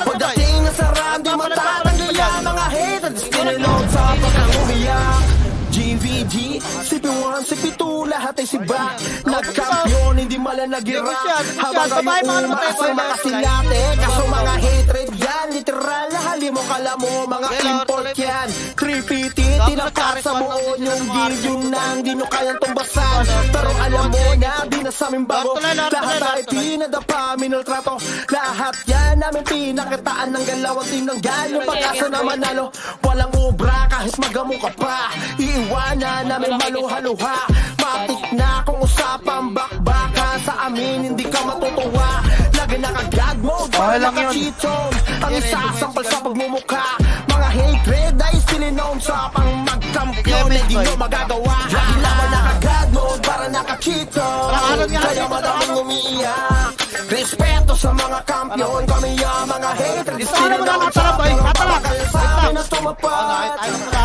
Pagdating na sa rang di matatanggi ang mga haters Silinoon sa pagkang umiyak GVG, CP1, CP2, lahat ay sibak Nagkampiyon, hindi malanagirap Habang kayo umasa makasilate Kaso mga hatred yan, literal Hali mo kala mo, mga import yan 3PT, tinapak sa buon yung gilyo nang di nyo kayang tumbasan Pero alam mo na, di na sa aming bago Lahat ay tinadapa, minultrato Lahat yan namin pinakitaan ng galaw At tinanggal yung pag-asa na manalo Walang ubra kahit magamo ka pa Iiwanan namin maluha-luha Matik na kung usapang bakbaka Sa amin hindi ka matutuwa Lagi naka-god mode para nakachitong Ang isasampal sa pagmumukha Mga hatred ay silinoon sa pang magkampiyon Hindi nyo magagawa Lagi naman naka-god mode para nakachitong Kaya madaming umiiyak Respeto sa mga kampiyon Kami ang mga hatred silinoon sa pang magkampiyon Sa amin na tumapad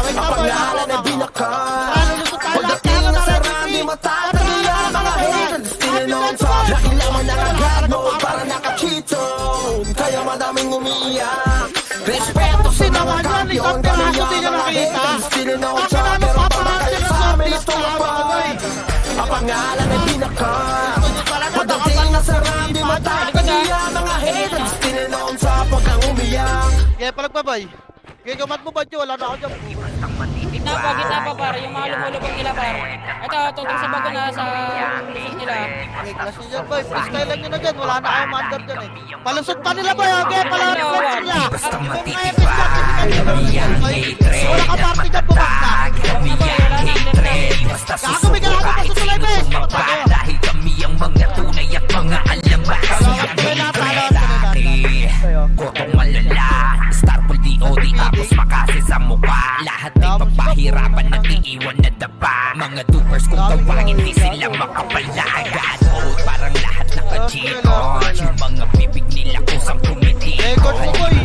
Ang pangalan ay binakat Pagdating na sa randi matatagi ang mga haters Tininoon sa laki naman nakagad mo para nakachitong Kaya madaming umiiyak Respeto sa mga kampiyon Kami ang mga haters Tininoon sa pero babakayo sa amin at tumapad Ang pangalan ay binakat Pagdating na sa randi matatagi ang mga haters Tininoon sa pagkang umiyak Okay, palag pa boy. Gigamat mo ba dyan? Wala na ako dyan. Gitna pa pare, yung mga lumulubog nila pare. Ito, tutok sa bago na sa lusot nila. Okay, klase dyan boy. Freestyle nyo na dyan. Wala na kayong mandar dyan eh. Palusot pa nila boy. Okay, palusot nila. Basta Kung may matitibag, kami ang hatred. wala ka party dyan bumakna. Kami ang hatred. Basta susuko kahit sino tumaba. Dahil kami ang mga tunay at mga alamat. Kami ang hatred dati. Kotong malala. Starpool DOD tapos makasi sa mukha. Lahat ay papahirapan at iiwan na daba. Mga doers kung tawagin di sila makapalagad. Oh, parang lahat naka-cheat-on. Yung mga bibig nila kusang tumitiko.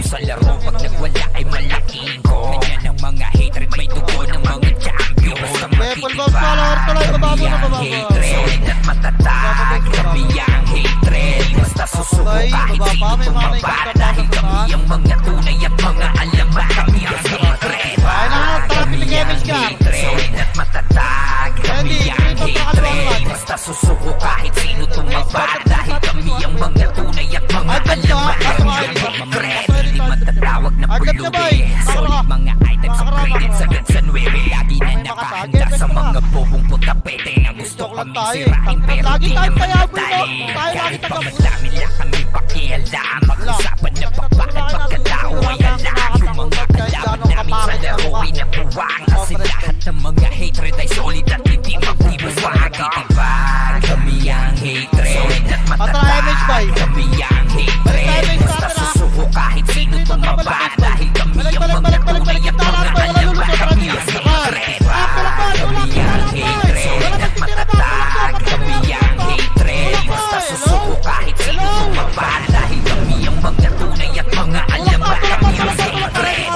Sa laro pag nagwala ay malaking ko. Ganyan ang mga hatred, may dugo ng mga champion. Basta matitibag, kami ang hatred at matatag. Kami ang hatred, basta susuko kahit sino tumaba. Dahil kami ang mga tunay at mga alamat. Kami ang hatred, kami ang hatred at matatag. Kami ang hatred, basta susuko kahit sino tumaba. Dahil kami ang mga tunay at mga alamat. Kami ang hatred, hindi matatawag na pulubi. Solid mga items upgraded sa Gansa 9. Lagi na nakahanda sa mga bobong putapete na gusto kami sirain pero di naman natali. Kahit pa madami lang kami pakialam. Mag-usapan na bakbakit pagkatao ay alam. Yung mga kalaban namin sa laro ay napuwang. Kasi lahat ng mga hatred ay solid at hindi magtibawag. Titibag, kami ang hatred at matatag. Kami ang hatred, basta susuko kahit sino tumaba. Dahil kami ang mga tunay at mga alamat. Kami ang hatred, kami ang hatred at matatag. Kami ang hatred, basta susuko kahit sino tumaba. Dahil kami ang mga tunay at mga alamat. Kami ang hatred,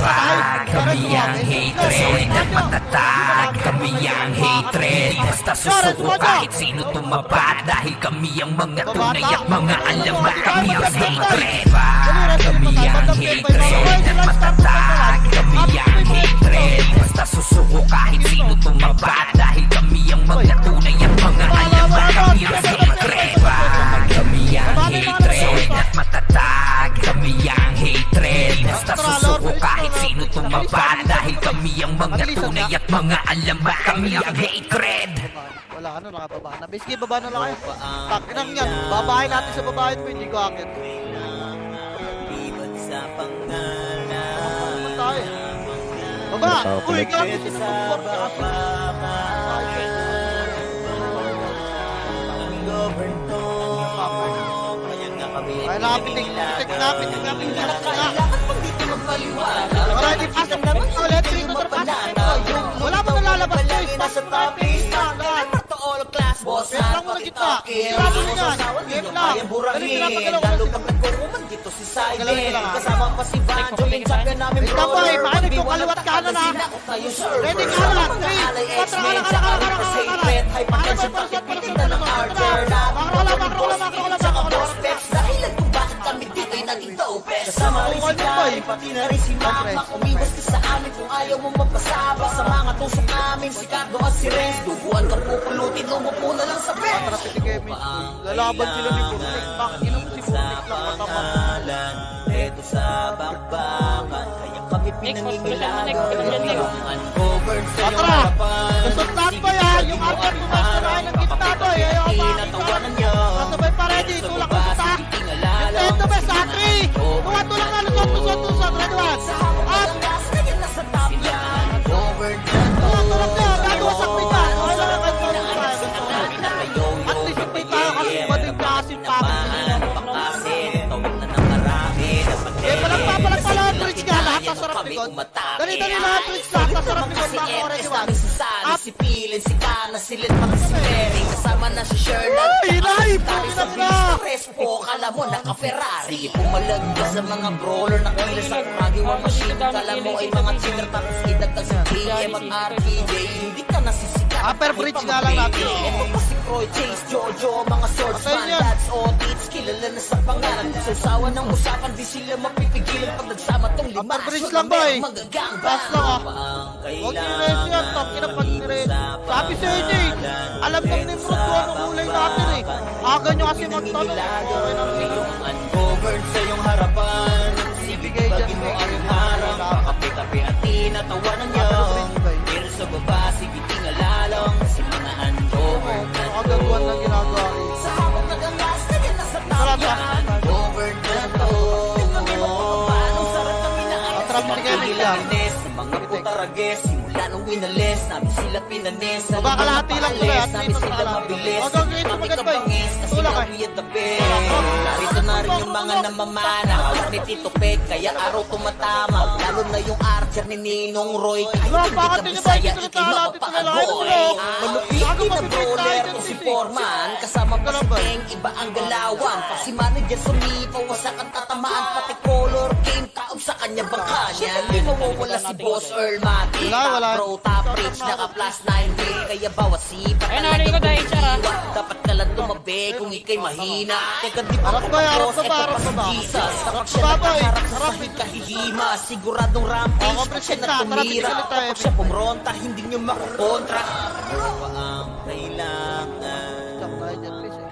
kami ang hatred at matatag. Kami ang hatred, basta susuko kahit sino tumaba. Dahil kami ang mga tunay at mga alamat. Kami ang hatred, kami ang hatred at matatag. Kami ang hatred, basta susuko kahit sino tumaba. Dahil kami ang mga tunay at mga alamat. Kami ang hatred, kami ang hatred at matatag. Kami ang hatred, basta susuko kahit sino tumaba. Dahil kami ang mga tunay at mga alamat. Kami ang hatred. Wala ka na, nakababa na. Basically, baba na lang kayo. Takinang yan. Babahin natin sa babahin mo, hindi ko akit. Sa pangalan Ba't tayo? Baba! Uy, kami sinusuport ka kasi. ang government. Kaya nga kami Ay, napitig nga. kailangan pag dito magpaliwanag. Wala, di pasok na. Ulit, dito na pasok. Wala mo nalalabas ko. Nasa top is to all class boss. Wait lang muna kita. Grabe mo yan. Wait lang. Dali pinapagalaw ko. Lalo kang nagkuruman dito si Galaw Silent. ko lang, ha? Kasama pa si Banjo, yung champion namin Wait lang, boy. Pakinig ko, kaliwat kanan, ha? Ready ka na. 3, 4, dahilan kung bakit kami dito'y naging topes. Kasama rin si Kay, pati na rin si Mama. Umiwas ka sa amin kung ayaw mo magpasaba. Sa mga tusok namin, si Cardo at si Renz. Duguan kang pupulutin, umupo na lang sa bench. Lalaban sila ni Burnik. Bakit inom si Burnik lang matama? Ito sa bakbakan, kaya kami pinangingilagan. Yung uncovered sa iyong Tara! harapan. Nasundan ba yan? Yung arkan mo mas narayan ng gitna to. Ayaw ako makikita. Kasabay pa ready. Tulak mo sa yung tento ba sa 3. Tulak na lusot. Red one. At tulak na. Gagawa sa pita. Okay lang ang kanto. At least yung pita kasi bading klaseng pakit. Palang Twitch nga, lahat ang sarap likod. Dali lahat Twitch, lahat ang sarap likod. Mga orange one. Up. Si Pilin, si Kana, si Lit, mga si Mary. Kasama na si Sherlock. Uy, live! Tari sa Bilis Crespo, kala mo naka-Ferrari. Pumalagda sa mga brawler na kailan sa Magiwa machine. Kala mo ay mga cheater, tapos idagdag si TM at RPJ. Hindi ka nasisikat. Upper bridge nga lang natin. Ito pa si Croy, Chase, Jojo, mga swordsman, dads, Otits. Kilala na sa pangalan. Susawa ng usapan, di sila mapipigilan pag nagsama tong lima. Upper bridge lang, boy. Pass lang, ah. Huwag yung race yan, top na pag race. Sabi sa AJ, alam ng Nimrod ko anong kulay natin eh. Aga nyo kasi magtanong. Okay na rin. Uncovered sa iyong harapan. Ibigay dyan Pag mo ang harap, pakapi-kapi Harap ni Kevin Clark. Sa mga putarages, simula nung winalis, namin sila pinanes. Sa Baka kalahati lang tuloy, at namin dito sila kalahati. mabilis. Huwag kang ganito Kami maganda, boy. kabangis, kasi Tulak, nga eh. we at the best. Narito na rin yung mga namamana, hawak ni Tito Peg, kaya araw tumatama. Lalo na yung archer ni Ninong Roy, kahit Wala, hindi bakit ka hindi Bisaya, ba dito ikay nagkakalapit na mapapagoy. lalaki? Malupit Bago na mabibigay brawler tayo to dyan, si Titi. Foreman, kasama pa Wala si ba? Peng, iba ang galawan. Pa si manager sumipaw, wasak ang tatamaan, pati color game, taob sa kanya bangka niya. Di mawawala si Boss Earl Mati, Wala. top pro, top reach, naka plus 9K, kaya bawat sipa Ayun, narinig ko dahil, sir, ah. dapat ka lang tumabi kung ikay mahina. Teka di ba Harap ba, harap kapos, ba, eto harap pa si ba? Jesus. Kapag siya Harap ba, nakaharap sa harap, sakit kahihima, siguradong rampage, Oh, pag siya kompleksyon na, tara, natumira, bigyan ulit tayo. kapag siya pumronta, hindi nyo makukontra. Ano pa ang kailangan? Stop tayo dyan, please, eh.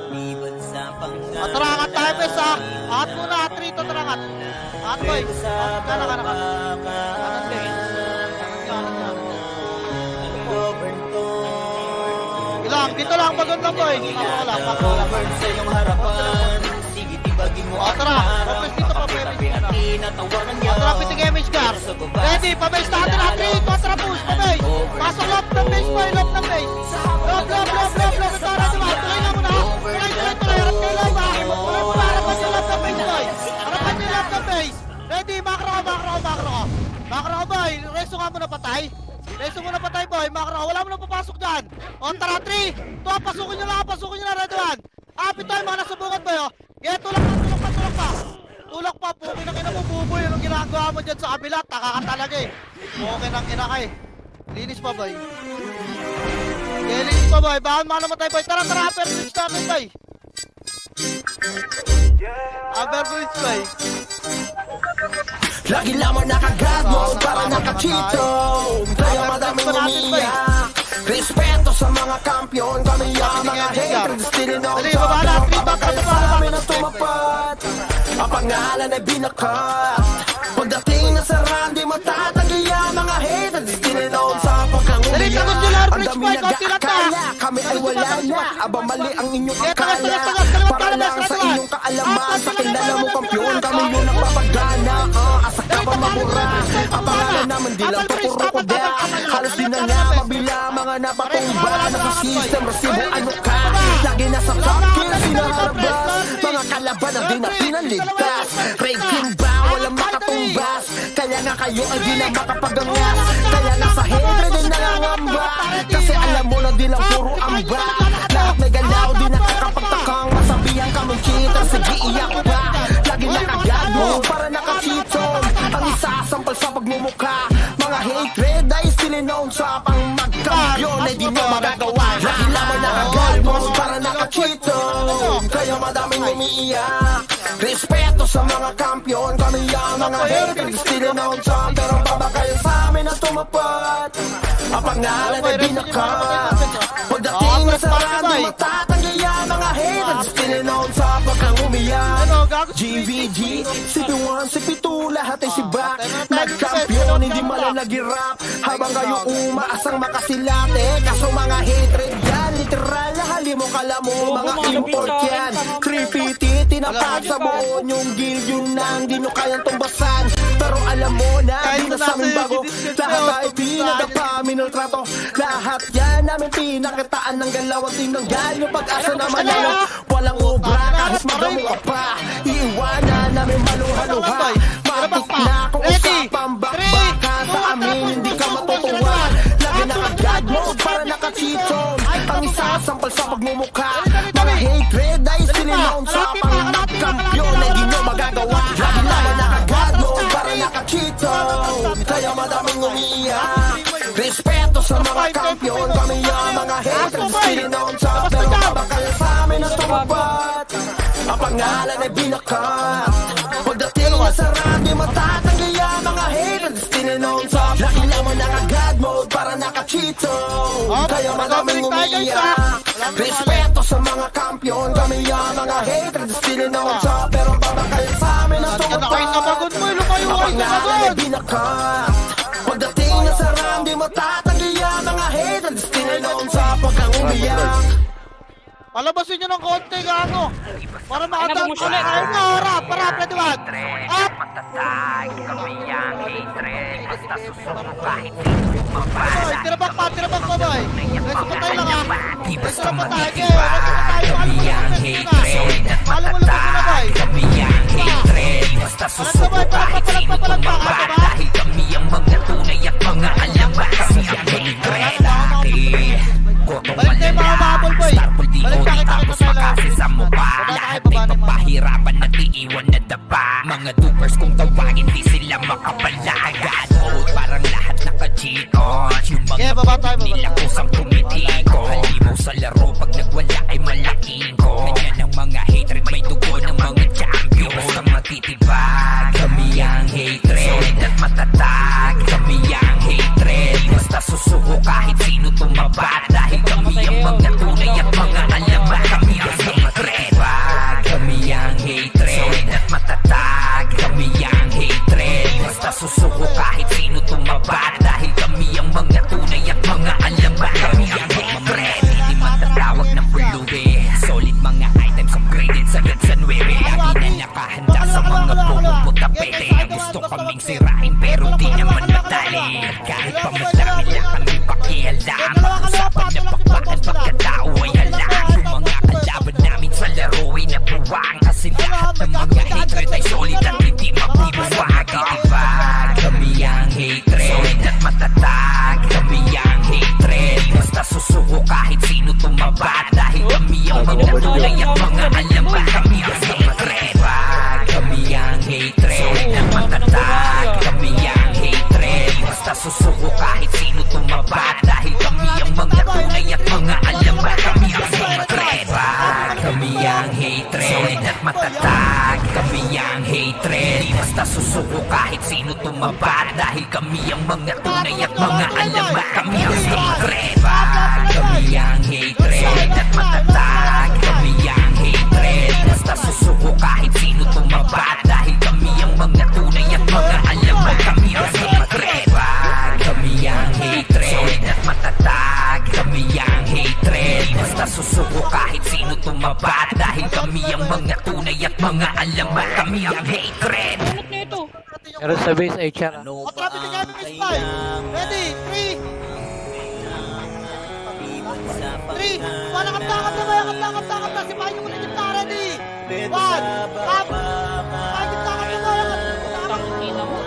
Liban sa pangalan. Atarangat tayo, bes, ha? At muna, at rito, atarangat. At, boy. At, kanan. Kanan, bes. Kanan. Ilang, dito lang, pagod lang, boy. Pakawala. Govern sa iyong harapan. Sige, tibagin mo O, tara. Papres dito, papres dito na. Tinatawanan niya. Kontra, pitigay, Miss Gar. Ready, pabase natin, at rito, kontra, push, pabase. Pasok loob ng base, boy, loob ng base. Loob. Ito, ready, ba? Tuloy na muna, ha? Tuloy. Harap kayo, loob, ha? Harapan yung loob ng base, boy. Harapan yung loob ng base. Ready, makro, boy. Reso nga muna patay. Boy. Makro, wala mo na papasok dyan. O, tara, 3. Ito, pasukin nyo na, ready, one. Apit tayo, mga nasubungan, boy, oh. Yeah, tulak pa. Tulak pa, pukin ng ina mo, buboy. Anong ginagawa mo dyan sa kabila? Taka ka talaga, eh. Pukin ng ina ka, eh. Linis pa, boy. Okay, linis pa, boy. Bawal mga namatay, boy. Tara, upper bridge natin, boy. Upper bridge, boy. Lagi lamang naka-God mode para naka-cheato. Kaya madaming umiiyak. Respeto sa mga kampiyon, kami ang mga haters. Still in all Dali, baba na, top, three pero back, kayo baba, sa baba. amin ang tumapat. Ang pangalan ay binakat. Pagdating na sa run, di matatagi ang mga haters. Still in all top, Dali, pagkangumiyak. tapos nyo lang, Ang bridge dami boy, konti lang ta. nag-aakala, kami ay wala na. Aba mali ang inyong Eh, tagas, akala. tagas, Para lang sa inyong kaalaman, sa kilala mo kampiyon, kami yung nagpapagana. Asak ka pa mabura. Ang pangalan naman di lang pupuro ko da. Halos di na nga mabila, mga napatumba. Naka-system, resibo, ano ka? Lagi nasa top kill, sinaharabas. Mga kalaban ang di na pinaligtas. Ranking ba, walang makatumbas. Kaya nga kayo ay di na makapagangas. Kaya nasa hatred ay nangangamba. Kasi alam mo na di lang puro amba. Lahat may galaw, di nakakapagtakang masabihan kaming cheater. Sige, iyak pa. Lagi nakagado para naka-cheaton. Ang isasampal sa pagmumukha. Mga hatred ay sininoon sa pang magkampiyon ay di mo magagawa. Lagi lamang nakagado para naka-cheaton. Kaya madaming umiiyak. Respeto sa mga kampiyon, kami ang mga haters. Sininoon sa pero baba kayo sa amin ang tumapat. Ang pangalan ay binakat. Pagdating na sa rando, matatanggi ang mga haters. Sininoon sa pagkang umiyak. GVG, CP1, CP2, lahat ay siba. Nagkampiyon, hindi malalagirap. Habang kayo umaasang makasilate. Kaso mga hatred yan, literal na halimong kalamo. Mga import yan, 350, tinapag sa buo yung guild. Yung nang di nyo kayang tumbasan. Pero alam mo na, di na sa amin bago. Lahat ay pinadapa, minultrato. Lahat yan namin pinakitaan ng galawang tinanggal yung pag-asa na manalo. Walang obra kahit madamo ka pa. Iiwanan namin maluha-luha. Matik na kung usapang bakbaka. Sa amin hindi ka matutuwa. Lagi naka-God mode para naka-cheaton. Ang isasampal sa pagmumukha. Mga hatred ay sininoon sa pang-magkampiyon ay di nyo magagawa. Lagi naman naka-God mode para naka-cheaton. Kaya madaming umiiyak. Respeto sa mga kampiyon, kami ang mga haters. Sininoon sa pero babakal sa amin ang tumapat. Ang pangalan ay binakat. Pagdating na sa randi, matatanggi ang mga haters. Sininoon sa laki lamang naka-God mode para naka-cheaton. Kaya madaming umiiyak. Respeto sa mga kampiyon, kami ang mga haters. Sininoon sa pero babakal sa amin ang tumapat. Ang pangalan ay binakat. Pagdating na sa randi, matatanggi ang mga haters. Sininoon sa pagkang umiyak. Palabasin nyo ng konti, gaano. Para Ay, nabumusyon ulit. Harap, pwede ba? Up! matatag, kami ang hatred. Basta susuko kahit sino tumabala. Boy, tirabak pa, boy. Reso pa tayo lang, ha. Di basta Reso pa tayo, matitibag, kami ang hatred. At matatag, kami ang hatred. Basta susuko kahit sino tumabala. Dahil kami ang mga tunay at mga alamat. Kami ang hatred natin. Kotong Balik tayo, mga babol, boy. Starfall di Balik o tayo, tapos tayo, makasi sa mukha. Baba Lahat tayo, ay baba naman. papahirapan at iiwan na daba. Mga dupers kung tawagin di sila makapalagad. Oh, parang lahat naka-cheat on. Yung mga Yeah, baba tayo, baba nila tayo. kusang tumitiko. Halimaw sa laro pag nagwala ay malaking ko. Ganyan ang mga hatred, may dugo ng mga champion. Basta matitibag, kami ang hatred. Solid at matatag, kami ang hatred. Basta susuko kahit sino tumabat. Dahil kami ang mga tunay at mga alamat. Kami ang hatred. Kami ang hatred. Solid at matatag, kami ang hatred. Basta susuko kahit sino tumabat. Dahil kami ang mga tunay at mga alamat. Kami ang hatred. Hindi matatawag ng pulubi. Solid mga items upgraded sagad sa 9. Lagi na nakahanda sa mga pumuputa pete. Gusto kaming sirain pero di naman madali. Kahit pa madami lang kami pakialam. Usapan na pakbakan pagkatao ay alam. Yung mga kalaban namin sa laro ay nabuwang. Kasi lahat ng mga hatred ay solid at hindi mabibuwag. Itibag, kami ang hatred. Solid at matatag, kami ang hatred. Basta susuko kahit sino tumabat. Dahil kami ang mga tunay at mga alamat. Kami ang hatred. Kami ang hatred. Solid at matatag, kami ang hatred. Basta susuko kahit sino tumabat. Dahil kami ang mga tunay at mga alamat. Kami ang hatred. Kami ang hatred. Solid at matatag, kami ang hatred. Basta susuko kahit sino tumabat. Dahil kami ang mga tunay at mga alamat. Kami ang hatred. Kami ang hatred. Solid at matatag, kami ang hatred. Basta susuko kahit sino tumabat. Dahil kami ang mga tunay at mga alamat. Kami ang hatred. Kami ang hatred. Solid at matatag, kami ang hatred. Basta susuko kahit sino tumabat. Dahil kami ang mga tunay at mga alamat. Kami ang hatred. Ano nito? Meron sa base HR. Ano O, pa traffic ang jam, Miss Pai. Ready? 3. 3. Wala kang takap na kaya takap na. Sipahin nyo muna yung ta. Ready? 1. Tap. Sipahin yung takap na kaya Tangina mo.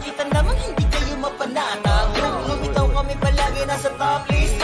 Kita naman hindi kayo mapanatag. Kung lumitaw kami palagi nasa top list.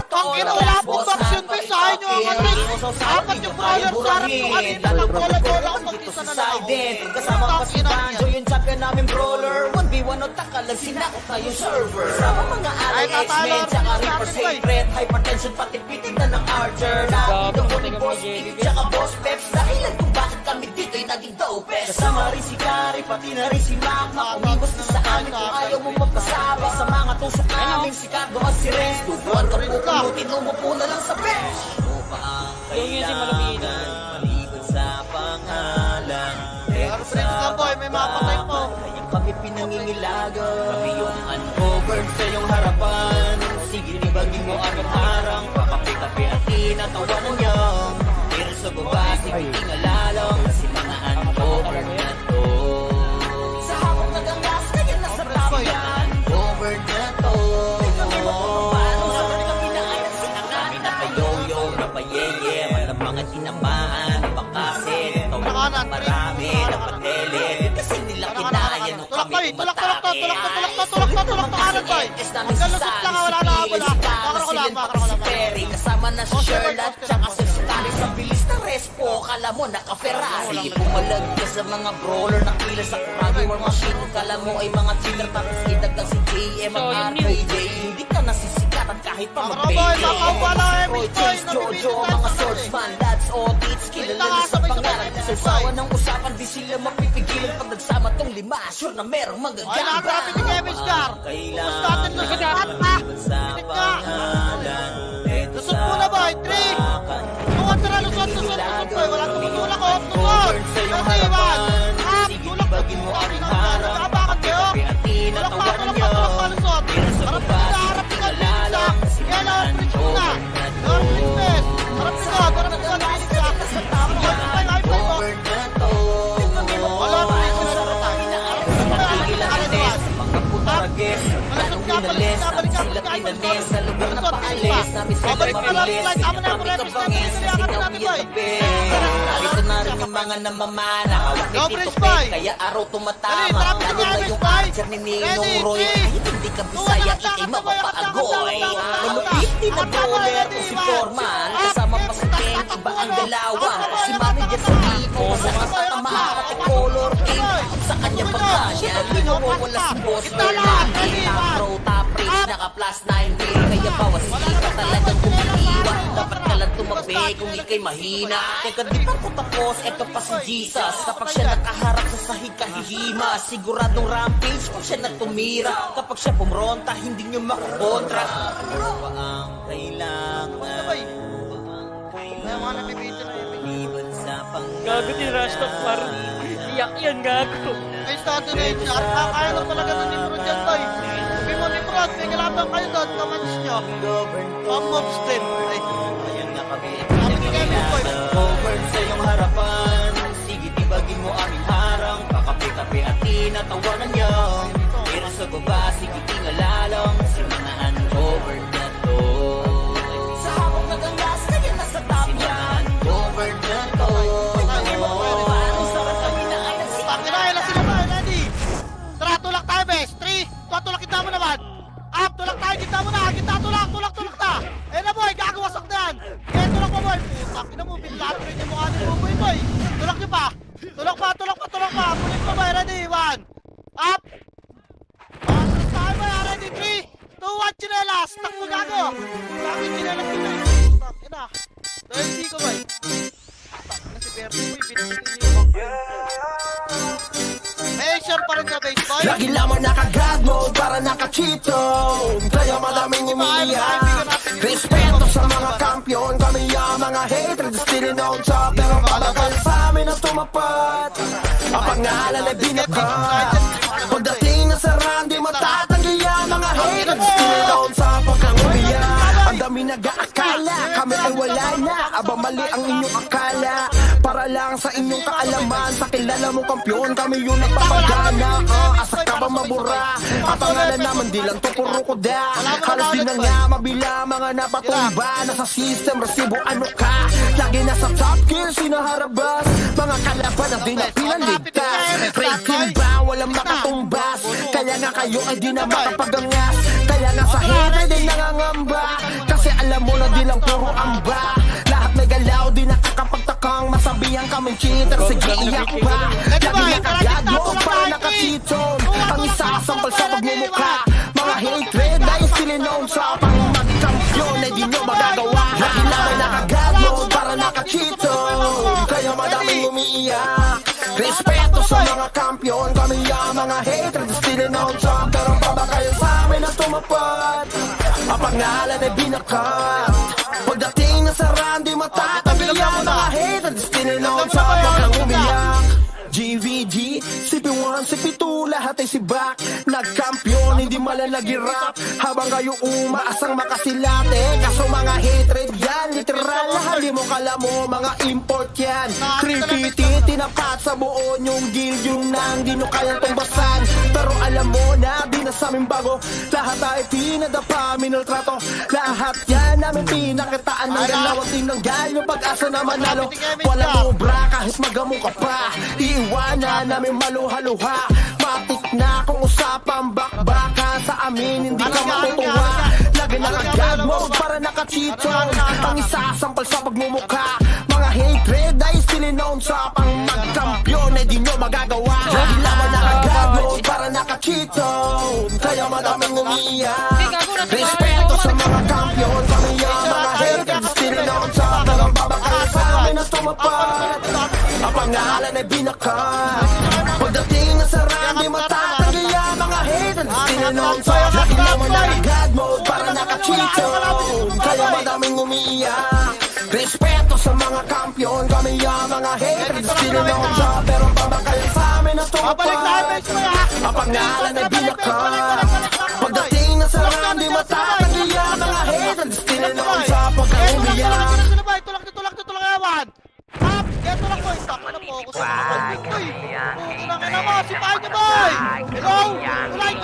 Tangina, wala pong vaccine ba sa inyo ang ating? Apat yung brawler sa harap ko kanina. Nagbola-bola ako mag-isa na lang ako. Kasama pa si Tangina Banjo, yan. yung champion namin brawler. 1v1 o takalag, sinakot na yung server. Sama mga Ay, alay, X-Men, tatalo tsaka rin Reaper, sa akin, Sacred, Hypertension, pati pitid na ng Archer. Nakita ko ni Boss King, tsaka Boss Peps. Dahilan kung bakit kami dito'y naging dopest. Kasama rin si Kari, pati na rin si Magma. Umibos na sa amin kung ayaw mo magpasabak. Sa mga tusok namin, si Cardo at si Renz. Tubuan ka po kumutin, umupo na lang sa bench. Ano pa ang Yung yun si Malapitan. maliban sa pangalan? Pero friends ka boy, may mapatay po. Kaya kami pinangingilagan. Kami yung uncovered sa iyong harapan. Sige, ibagin mo agad harang. Pakapit-kapi at tinatawanan niyang. Pero sa baba, sige tingalalang. Kasi mga uncovered na to. Sa hawak na gangas, kaya nasa top yan. Uncovered na to. Paano sa kanila pinaanan si Angat? Napayoyo, napayeye. Walang mga tinamaan, napakasin. Nakanan, Marami, napatele. Kasi nila kinaya nung kami Tulak to, kanan boy. Hanggang lusot lang, wala na wala. Kakara ko lang. Kasama na si Sherlock, tsaka si Stanley sa bilis ng respo. Kala mo naka-Ferrari. Pumalag ka sa mga brawler na kila sa Kuragi War Machine. Kala mo ay mga cheater, tapos idagdag si JM at So, yung RKJ. Hindi ka nasisikatan kahit pa Kakara boy, makawala mag-base. Roy Chase Jojo, mga swordsman, that's all kids. Kilala na sa pangalan. Sasawa ng usapan, di sila mapipigilan. Pag nagsama tong lima, sure na merong Ay, magagamba. nakatrapit ni Kevin Scar. Kumusta natin lusot lahat ha? Pinig ka. Lusot muna boy, 3. Tuwan tara, lusot boy. Wala tumutulak ko, tusot. Ready, 1. Up, tulak mo. Nakabakan kayo. Tulak pa, lusot. Harap ka sa harap ka. Yellow, namin sila Babalik na lang, mabilis. like, tama na, Kami pre-reach kabangis, natin, kasi natin, nga natin, we are the boy. best. Narito na rin yung mga namamana, hawak ni Go, Tito Prince Pet, Boy. kaya araw Dali, tumatama. trap Lalo na na Prince yung Boy. archer ni Ninong Ready, Roy. three, Kahit hindi ka bisaya, ikay mapapaagoy. Malupit na bowler kung si Foreman, kasama pa si Ken, iba ang galawan. Si Manager sa tipo, sa matatama, pati color king. Sa kanya pagkasya, di nawawala si Boss Bernard. Top row, top range, naka plus 9 day. Kaya bawas ka talagang kumiiwan. Dapat ka lang tumabi kung ikay mahina. Teka di pa ko tapos, eto pa si Jesus. Kapag siya nakaharap sa sahig kahihima, siguradong rampage kung siya na tumira. Kapag siya pumronta, hindi nyo makakontra. Ano ba ang kailangan? Kaya mga nabibito na yun. Liban sa Gago din, Rashtok, par. Iyak yan, gago. May stato na yun. Kaya lang talaga ng Nimrod yan, boy. Sabi mo, Nimrod, may kalaban kayo doon. Commands nyo. Pang-mobs din. Ay, Ayan na kami. sabi ni Kevin, boy. Govern sa iyong harapan. Sige, tibagin mo aming harang. Pakapi-kapi at tinatawanan niyo. Pero sa baba, sige, tingalalong. Si mga ungoverned na to. Sa habang nagangas, kaya nasa top yan. Governed na to. Parang sarap kami na ay Pakinahin lang sila ba, ready? Tara, tulak tayo, bes. 3, tulak kita mo naman. Up, tulak tayo, kita mo na. Kita, tulak ta. Eh na, boy, gagawasak na yan. Eh, tulak pa, boy. Putak, ina mo, binlato rin yung mukha ni Buboy, boy. Tulak nyo pa. Tulak pa. Pulit pa, boy, ready? 1. Up. Tulak tayo, boy, ready? 3, 2, 1, chinelas. Takbo, gago. Gago yung chinelas kita. Putak, ina. Dahil di ko, boy. Putak, na si Bernie, boy. Binitin niyo yung Make sure pa rin sa base, boy. Lagi lamang naka-God mode para naka-cheat zone. Kaya madaming umiiyak. Respeto sa mga kampiyon, kami ang mga haters still on top. Pero palagal sa amin na tumapat. Ang pangalan ay binakat. Pagdating na sa run, di matatanggi ang mga haters still on top. Pagkang umiyak, ang dami nag-aakala kami ay wala na. Abang mali ang inyong akala. Para lang sa inyong kaalaman, sa kilala mong kampyon, kami yung nagpapagana. Asa ka ba mabura? Ang pangalan naman di lang to puro kuda. Halos di na nga mabila mga napatumba. Nasa system, resibo ano ka? Lagi nasa top kill, sinaharabas. Mga kalaban ang di na pinaligtas. Rating ba? Walang makatumbas. Kaya nga kayo ay di na makapagangas. Kaya nga sa hate ay di nangangamba. Kasi alam mo na di lang puro amba. Lahat may galaw, di nakakapagtakang masabihan kaming cheater. Sige, iyak pa. Lagi nakagad mo para nakachitong. Ang isa sampal sa pagmumukha. Mga hatred ay still known sa pang magkampiyon ay di nyo magagawa. Lagi naman nakagad mo para nakachitong. Kaya madaming umiiyak. Respeto sa mga kampiyon, kami ang mga hatred still known sa. Pero baba kayo sa amin na tumapat. Ang pangalan ay binakat. Pagdating na sa run, di matatanggi ang mga haters still known sa pagkang umiyak. GVG, CP1, CP2, lahat ay sibak. Nagkampiyon, hindi malalagirap. Habang kayo umaasang makasilate. Kaso mga hatred yan, literal. Hali mo kala mo, mga import yan. Creepity, tinapat sa buo yung guild. Yung nang di nyo kayang tumbasan. Pero alam mo na, di na sa amin bago. Lahat ay pinadapa, minultrato. Lahat yan namin pinakitaan ng galawang tinanggal. Yung pag-asa na manalo. Walang obra kahit magamo ka pa. Iiwanan namin maluha-luha. Matik na kung usapang bakbaka. Sa amin hindi ka matutuwa. Lagi nakagad mo para nakachitong. Ang isasampal sa pagmumukha. Mga hatred ay still known sa pang magkampiyon ay di nyo magagawa. Lagi naman nakagad mo para nakachitong. Kaya madaming umiiyak. Respeto sa mga kampiyon, kami ang mga hatred still known sa pang babakal sa amin na tumapat. Ang pangalan ay binakat. Pagdating na sa run, di matatanggi ang mga haters still known sa. Lagi naman nakagad mode para nakachitong. Kaya madaming umiiyak. Respeto sa mga kampiyon, kami ang mga haters still known sa. Pero babakal sa amin na tumapat. Ang pangalan ay binakat. Pagdating na sa run, di matatanggi ang mga haters still known sa. Pagkang umiyak. Tulak nyo, ewan. Up, tulak boy. Taka na focus na naman. Uy! Unang ina mo, sipahin niyo boy! Hello! Flight!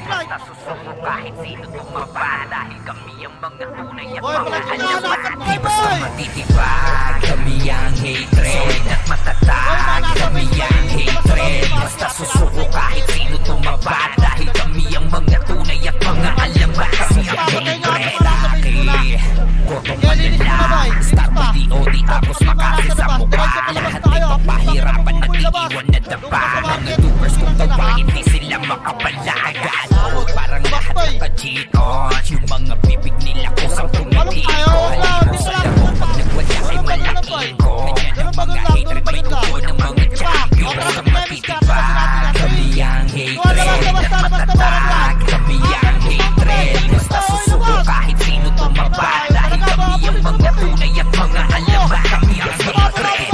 Basta susuko kahit sino tumaba dahil kami ang mga tunay at Boy, mga pala alamat. kinahanapan Di mo, basta boy! matitibag, kami ang hatred. Solid at matatag, kami ang hatred. Basta susuko kahit sino tumaba dahil kami ang mga tunay at mga alamat. Kami ang hatred. Korpong malala, star pa DOD tapos makasi sa mukha. Lahat ay papahirapan at iiwan na daba. Mga doers kung tawa hindi sila makapalagan. Parang lahat naka-cheat on. Yung mga bibig nila kusang tumitikon. Halino sa laro pag nagwala kay malaking ko. Ganyan ang mga hater may tubo ng mga champion. Sa matitibag, kami ang hatred at matatag. Kami ang hatred. Basta susuko kahit sino tumaba. Dahil kami ang mga tunay at mga alamat. Kami ang hatred.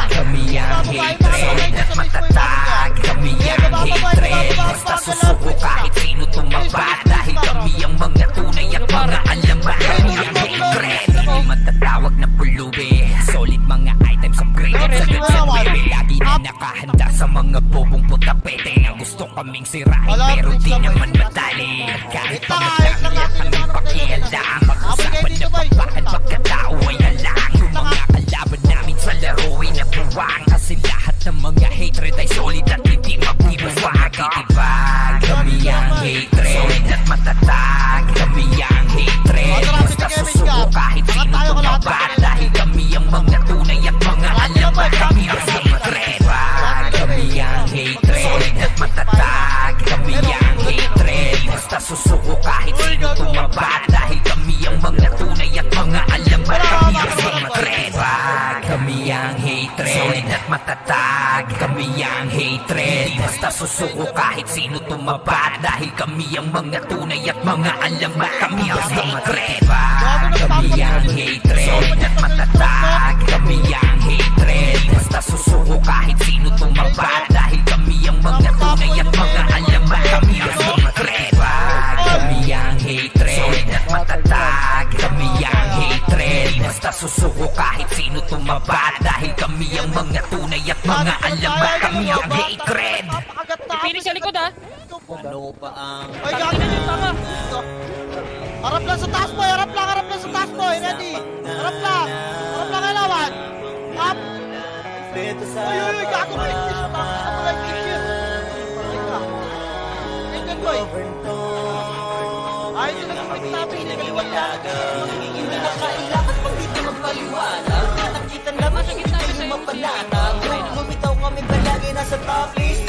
Kami ang hatred at matatag. Kami ang hatred. Basta susuko kahit sino tumaba. Dahil kami ang mga tunay at mga alamat. Kami ang hatred. Hindi matatawag na pulubi. Solid mga items upgraded sa Gatsabebe. Lagi na nakahanda sa mga bobong putapete na gusto kaming sirain pero di naman madali. Kahit pa madami kami pakihalda. Mag-usapan na bakit pagkatao ay halang. Yung mga kalaban namin sa laro ay nabuwang. Kasi lahat ng mga hatred ay solid at hindi magbibawang. Matitibag, kami ang hatred. Solid at matatag, kami ang hatred. Basta susuko kahit sino tumaba. Dahil kami ang mga tunay at mga alamat. Kami ang hatred. Kami ang hatred. Solid at matatag, kami ang hatred. Basta susuko kahit sino tumaba. Dahil kami ang mga tunay at mga alamat. Kami ang hatred. Kami ang hatred. Solid at matatag, kami ang hatred. Basta susuko kahit sino tumaba. Dahil kami ang mga tunay at mga alamat. Kami ang hatred. Kami ang hatred. Solid at matatag, kami ang hatred. Basta susuko kahit sino tumaba. Dahil kami ang mga tunay at mga alamat. Kami ang hatred. Kami ang hatred. Solid at matatag, kami ang hatred. Basta susuko kahit sino tumaba. Dahil kami ang mga tunay at mga alamat. Kami ang hatred. Phoenix sa likod ha. Ano pa ang Ay, gagawin yung tama. Harap lang sa taas boy, harap lang sa taas boy. Ready? Harap lang kailangan. Up. Uy, gagawin yung fish. Gagawin yung fish yun. Tingnan boy. Ay, ito nag-fix namin. Hindi na kailangan pag dito magpaliwanag. Nakita naman sa gitna yung mapalatag. Lumitaw kami palagi nasa top list.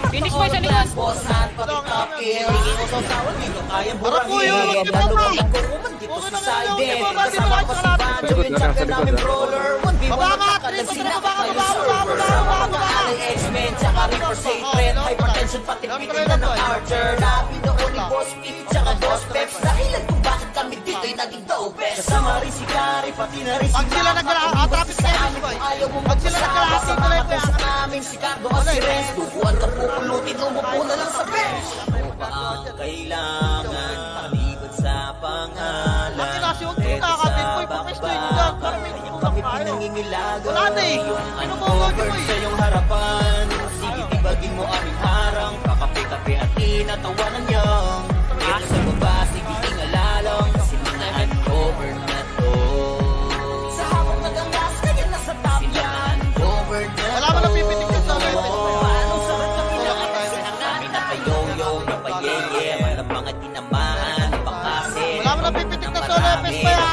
Phoenix boy sa likod. Bossan, pati top kill. Hindi ko sasawan, hindi ko kayang Harap mo yun, burangin. huwag Lalo mo. ka magkukuman dito sa side. Huwag mo, Kasama ko si Banjo, yung champion namin brawler. 1v1 Baba, nagkakalag Chris, sila baba, kayo baba, server. baba, Sama baba, mga baba. alay X-Men, tsaka Reaper Sacred. Hypertension, pati pitin na ng Archer. Nabi noon ni Boss Pete, tsaka Boss Peps. Dahilan kung bakit kami dito'y naging dopest. Kasama rin si Kari, pati na rin si Pag sila nagkakatapit sa amin, boy. Ayaw mo Pag sila magsasama nagkakatapit sa sa mga amin, puso namin. Si Cardo at si Renz, duguan ka pupulutin, umupo na lang sa bench. Ano pa ang kailangan? Palibad sa pangalan. Ang kinasyon ko nakakapit boy, pupwesto yun dyan. Para may Kami tulak tayo. pinangingilaga. Wala na eh. Yung Ano mo, boy, uncovered boy? sa iyong harapan. Sige, tibagin mo aming harang. Kakape-kape at tinatawanan niyang. Dito sa baba, sige, ingalalang. Kasi mga uncovered na to. Sa habang nagangas, kaya nasa top yan. Uncovered na to. Wala mo nang pipitik yun sa amin. Anong sarap kami na kasi ang namin napayoyo, napayeye. Walang mga tinamaan, napakasi. Wala mo nang pipitik na solo FS pa ya.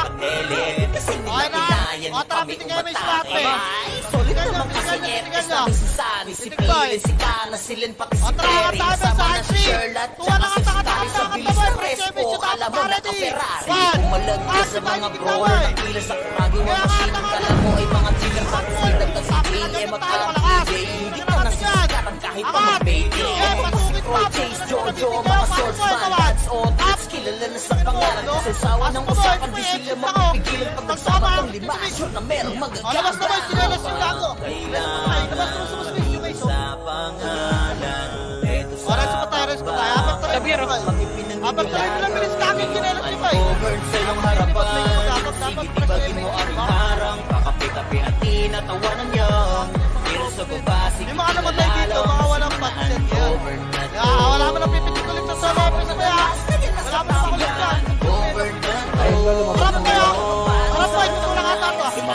Kasi Okay na. nilalayan O, tara, kami pitikin mo yung umatake. slot, eh. Solid Tigan naman niya, kasi tigan niya, Epes tigan niya. namin si Sunny, si Titik boy. Pili, si Kana, si Lynn, pati si O, tara, Terry. katabi sa Kasama na si entry. Sherlock, Tuwa tsaka na si ka, Stary sa takot, bilis takot, na takot, Respo. takot, Kala mo takot, naka-Ferrari. takot. Pumalagyan sa mga brawler, nakila sa kragi, mga machine. Kala mo ay mga killer, pagsilag na si BM at PJ. Hindi ka nasisigaran kahit pa mag-baiting. Si Croy, Chase, Jojo, mga swordsman, lads, o tips, kilala na sa pangalan. Kasi sawa ng usapan, di sila mapipigilan pag nagsama ng lima. Sure na merong O, labas na boy, magaganda. sinelas yung gago. Kailangan Labas na sa mas yung may so. sa pangalan. Ito O, rest pa tayo, rest pa tayo. Apat tayo. Sabi, Ro. kami pinangingilaga. Apat tayo, bilang bilis kami, sinelas yung boy. Uncovered sa iyong harapan. Sige, tibagin mo aming harang. Kakape-kape at tinatawanan niyang.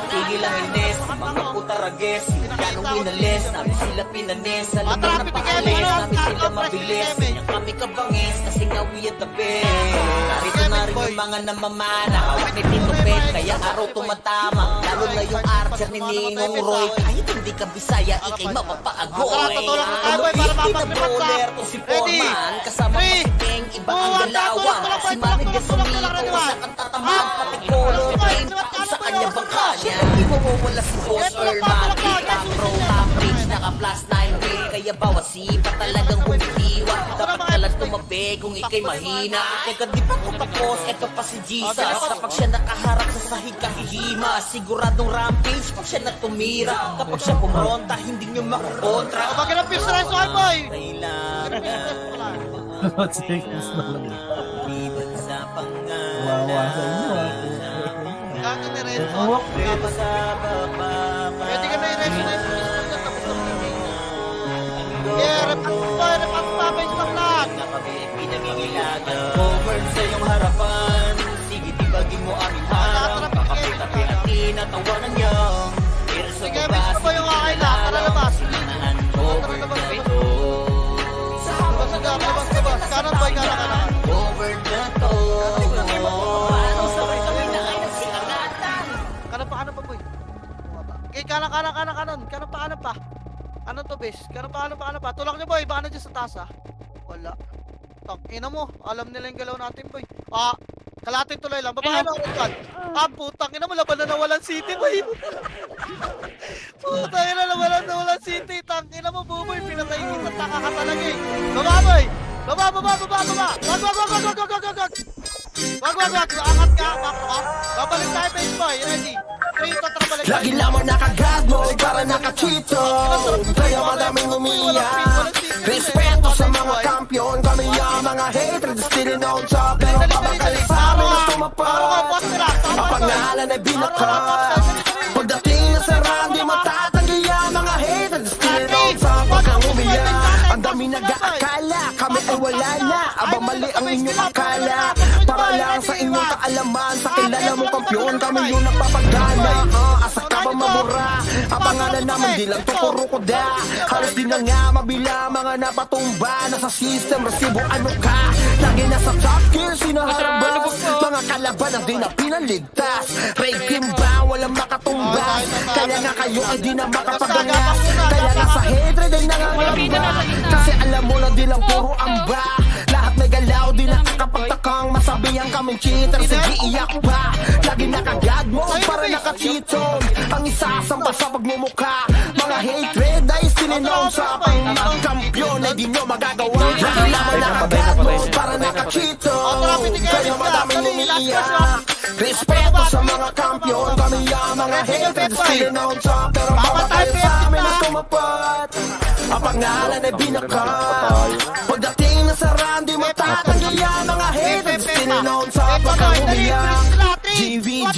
Tigil ang ines, mga putarages Ganong winalis, namin sila pinanis Sa lugar na paalis, namin sila mabilis Kanya kami kabangis, kasi nga we are the best Narito na rin yung mga namamana Hawak ni Tito Bet, kaya araw tumatama Lalo na yung archer ni Ninong Roy Kahit hindi ka Bisaya, ikay mapapaagoy Tutulong na tayo, boy, para mapag-lipat sa... to si Ready? Foreman Kasama Three, pa si Teng, iba ang galawan Si Manny Gasumito, sa kantatamaan Pati color game, takot sa kanya bangka niya Hindi mawawala si Boss Earman Kita pro, top reach, naka plus 9 grade Kaya bawat sipa talagang humitiwa Dapat ka lang tumabi kung ikay mahina Teka di pa ko tapos, eto pa si Jesus Kapag siya nakaharap sa sahig kahihima Siguradong rampage pag siya natumira Kapag siya pumonta, hindi nyo makukontra Magandang pista na yung boy! Kailangan 1 seconds na lang. Bibat sa Wawa sa inyo ah. Kaka ni Renzo. Hawak. sa baba Pwede ka na i-resto na yung pista na tapos na kami. Yeah, repack pa, bench pa plan. Over sa iyong harapan Sige tibagin mo aming harap Kakapit-apit at tinatawanan niya Pero sa Sige, baba bench pa yung kakayla. Tara labas. Over Tara labas, the labas. top Labas na dyan, labas, labas. Kanan boy, kanan. Over the top Anong sabay kami na ay nagsikangatan Kanan pa boy. Okay, kanan. Kanan pa. Ano to, bes? Kanan pa. Tulak niyo boy, baka nandiyan sa taas ah. Wala. Ina mo, alam nila yung galaw natin boy. Kalating tuloy lang. Babae na ulit. Putang ina mo, laban na nawalan city boy. Putang ina, nawalan city. Tangina mo, buboy, pinatay kita, taka ka talaga eh. Baba boy! Baba! Wag! Angat ka, makro. Babalik tayo base boy, ready? 3, tatrabalik tayo. Lagi lamang naka-God mode para naka-cheato Kaya madaming umiyak Respeto sa mga kampiyon Kami ang mga haters Still in on top Pero babakal sa amin na tumapad Ang pangalan ay binakat Pagdating na sa round Di matatanggi ang mga haters Still in on top Huwag kang umiyak Ang dami nag-aakala Kami ay wala na Abang mali ang inyong akala Para lang sa inyong kaalaman Sa kilala mong kampiyon Kami yung nagpapagana Asa ka ba mabura Ang pangalan naman di lang to puro koda Halos di na nga mabila Mga napatumba Nasa system resibo ano ka Lagi nasa top gear Sinaharabas Mga kalaban ang di na pinaligtas Ranking ba walang makatumbas Kaya nga kayo ay di na makapagangas Kaya nga sa hatred ay nangangamba Kasi alam mo na di lang puro amba Lahat may galaw di nakakapagtakang Masabihan kaming cheater Sige iyak pa Lagi naka-God mode para naka-cheaton Ang isasampal sa pagmumukha Mga hatred ay sininaon sa pang-kampiyon Ay di nyo magagawa Lagi naman naka-God mode para naka-cheaton Kaya madaming umiiyak Respeto sa mga kampiyon Kami ang mga hatred sininaon sa pero papatay sa amin na tumapat Ang pangalan ay binakat Pagdating na sa round Di matatanggi ang mga haters sininaon sa pagkahumiyak GVG,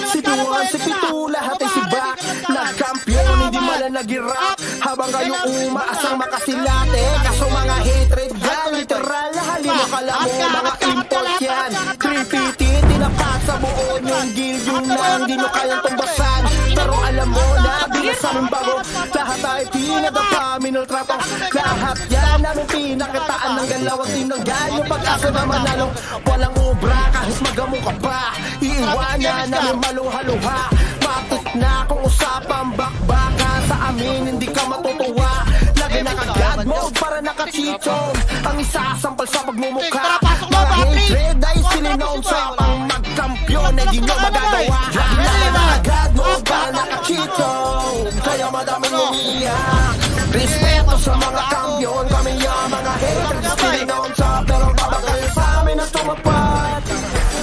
si Tuan, si Pitu, lahat ay sibak Nagkampiyon, hindi mala nag-irap Habang kayo umaasang makasilate Kaso mga hatred yan, literal Halino ka lang mo, mga import yan 350, tinapat sa buo yung guild Yun lang, di nyo kayang tumbasan Pero alam mo na, bilas aming bago Lahat ay pinadapa, minultrato Lahat yan, namin pinakitaan ng galaw At tinanggal yung pag-asa na manalo Walang obra, kahit magamu ka pa Iiwanan namin maluha-luha Matik na kung usapang bakbaka Sa amin hindi ka matutuwa Lagi naka-God mode para naka-cheaton Ang isasampal sa pagmumukha Mga hatred ay sininaon sa pang magkampiyon Ay di nyo magagawa Lagi naka-God mode para naka-cheaton Kaya madaming umiiyak Respeto sa mga kampiyon Kami ang mga haters sininaon sa pero babakal sa amin na tumapat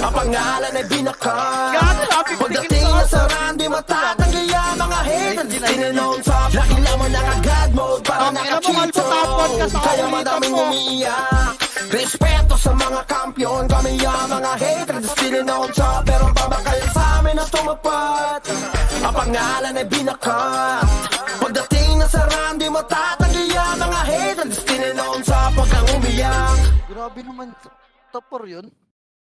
Ang pangalan ay binakat Pagdating na sa round Di matatanggi ang mga haters sininaon sa lagi lamang naka-God mode para naka-cheaton Kaya madaming umiiyak Respeto sa mga kampiyon Kami ang mga haters sininaon sa pero babakal sa amin na tumapat Ang pangalan ay binakat Pagdating na sa round Di matatanggi ang mga haters sininaon sa pagkang umiyak Grabe naman, topor yun.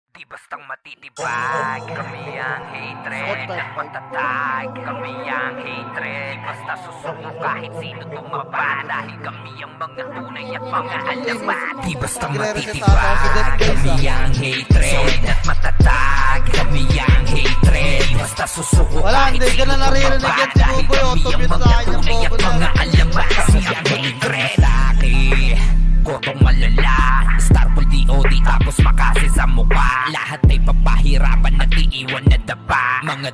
Di bastang matitibag, kami ang ang hatred at matatag. Kami ang hatred, basta susuko kahit sino tumaba. Dahil kami ang mga tunay at mga alamat. Di basta matitibag. Kami ang hatred at matatag. Kami ang hatred, basta susuko Wala, kahit hindi ka sino na naririnig tumaba. yan si Dahil Buboy, kami ang auto-mute mga sa akin yung tunay at bobo na. mga alamat. Kasi ang hatred kotong malala, Starfall DOD tapos makasi sa mukha. Lahat ay papahirapan at iiwan na dapa. Mga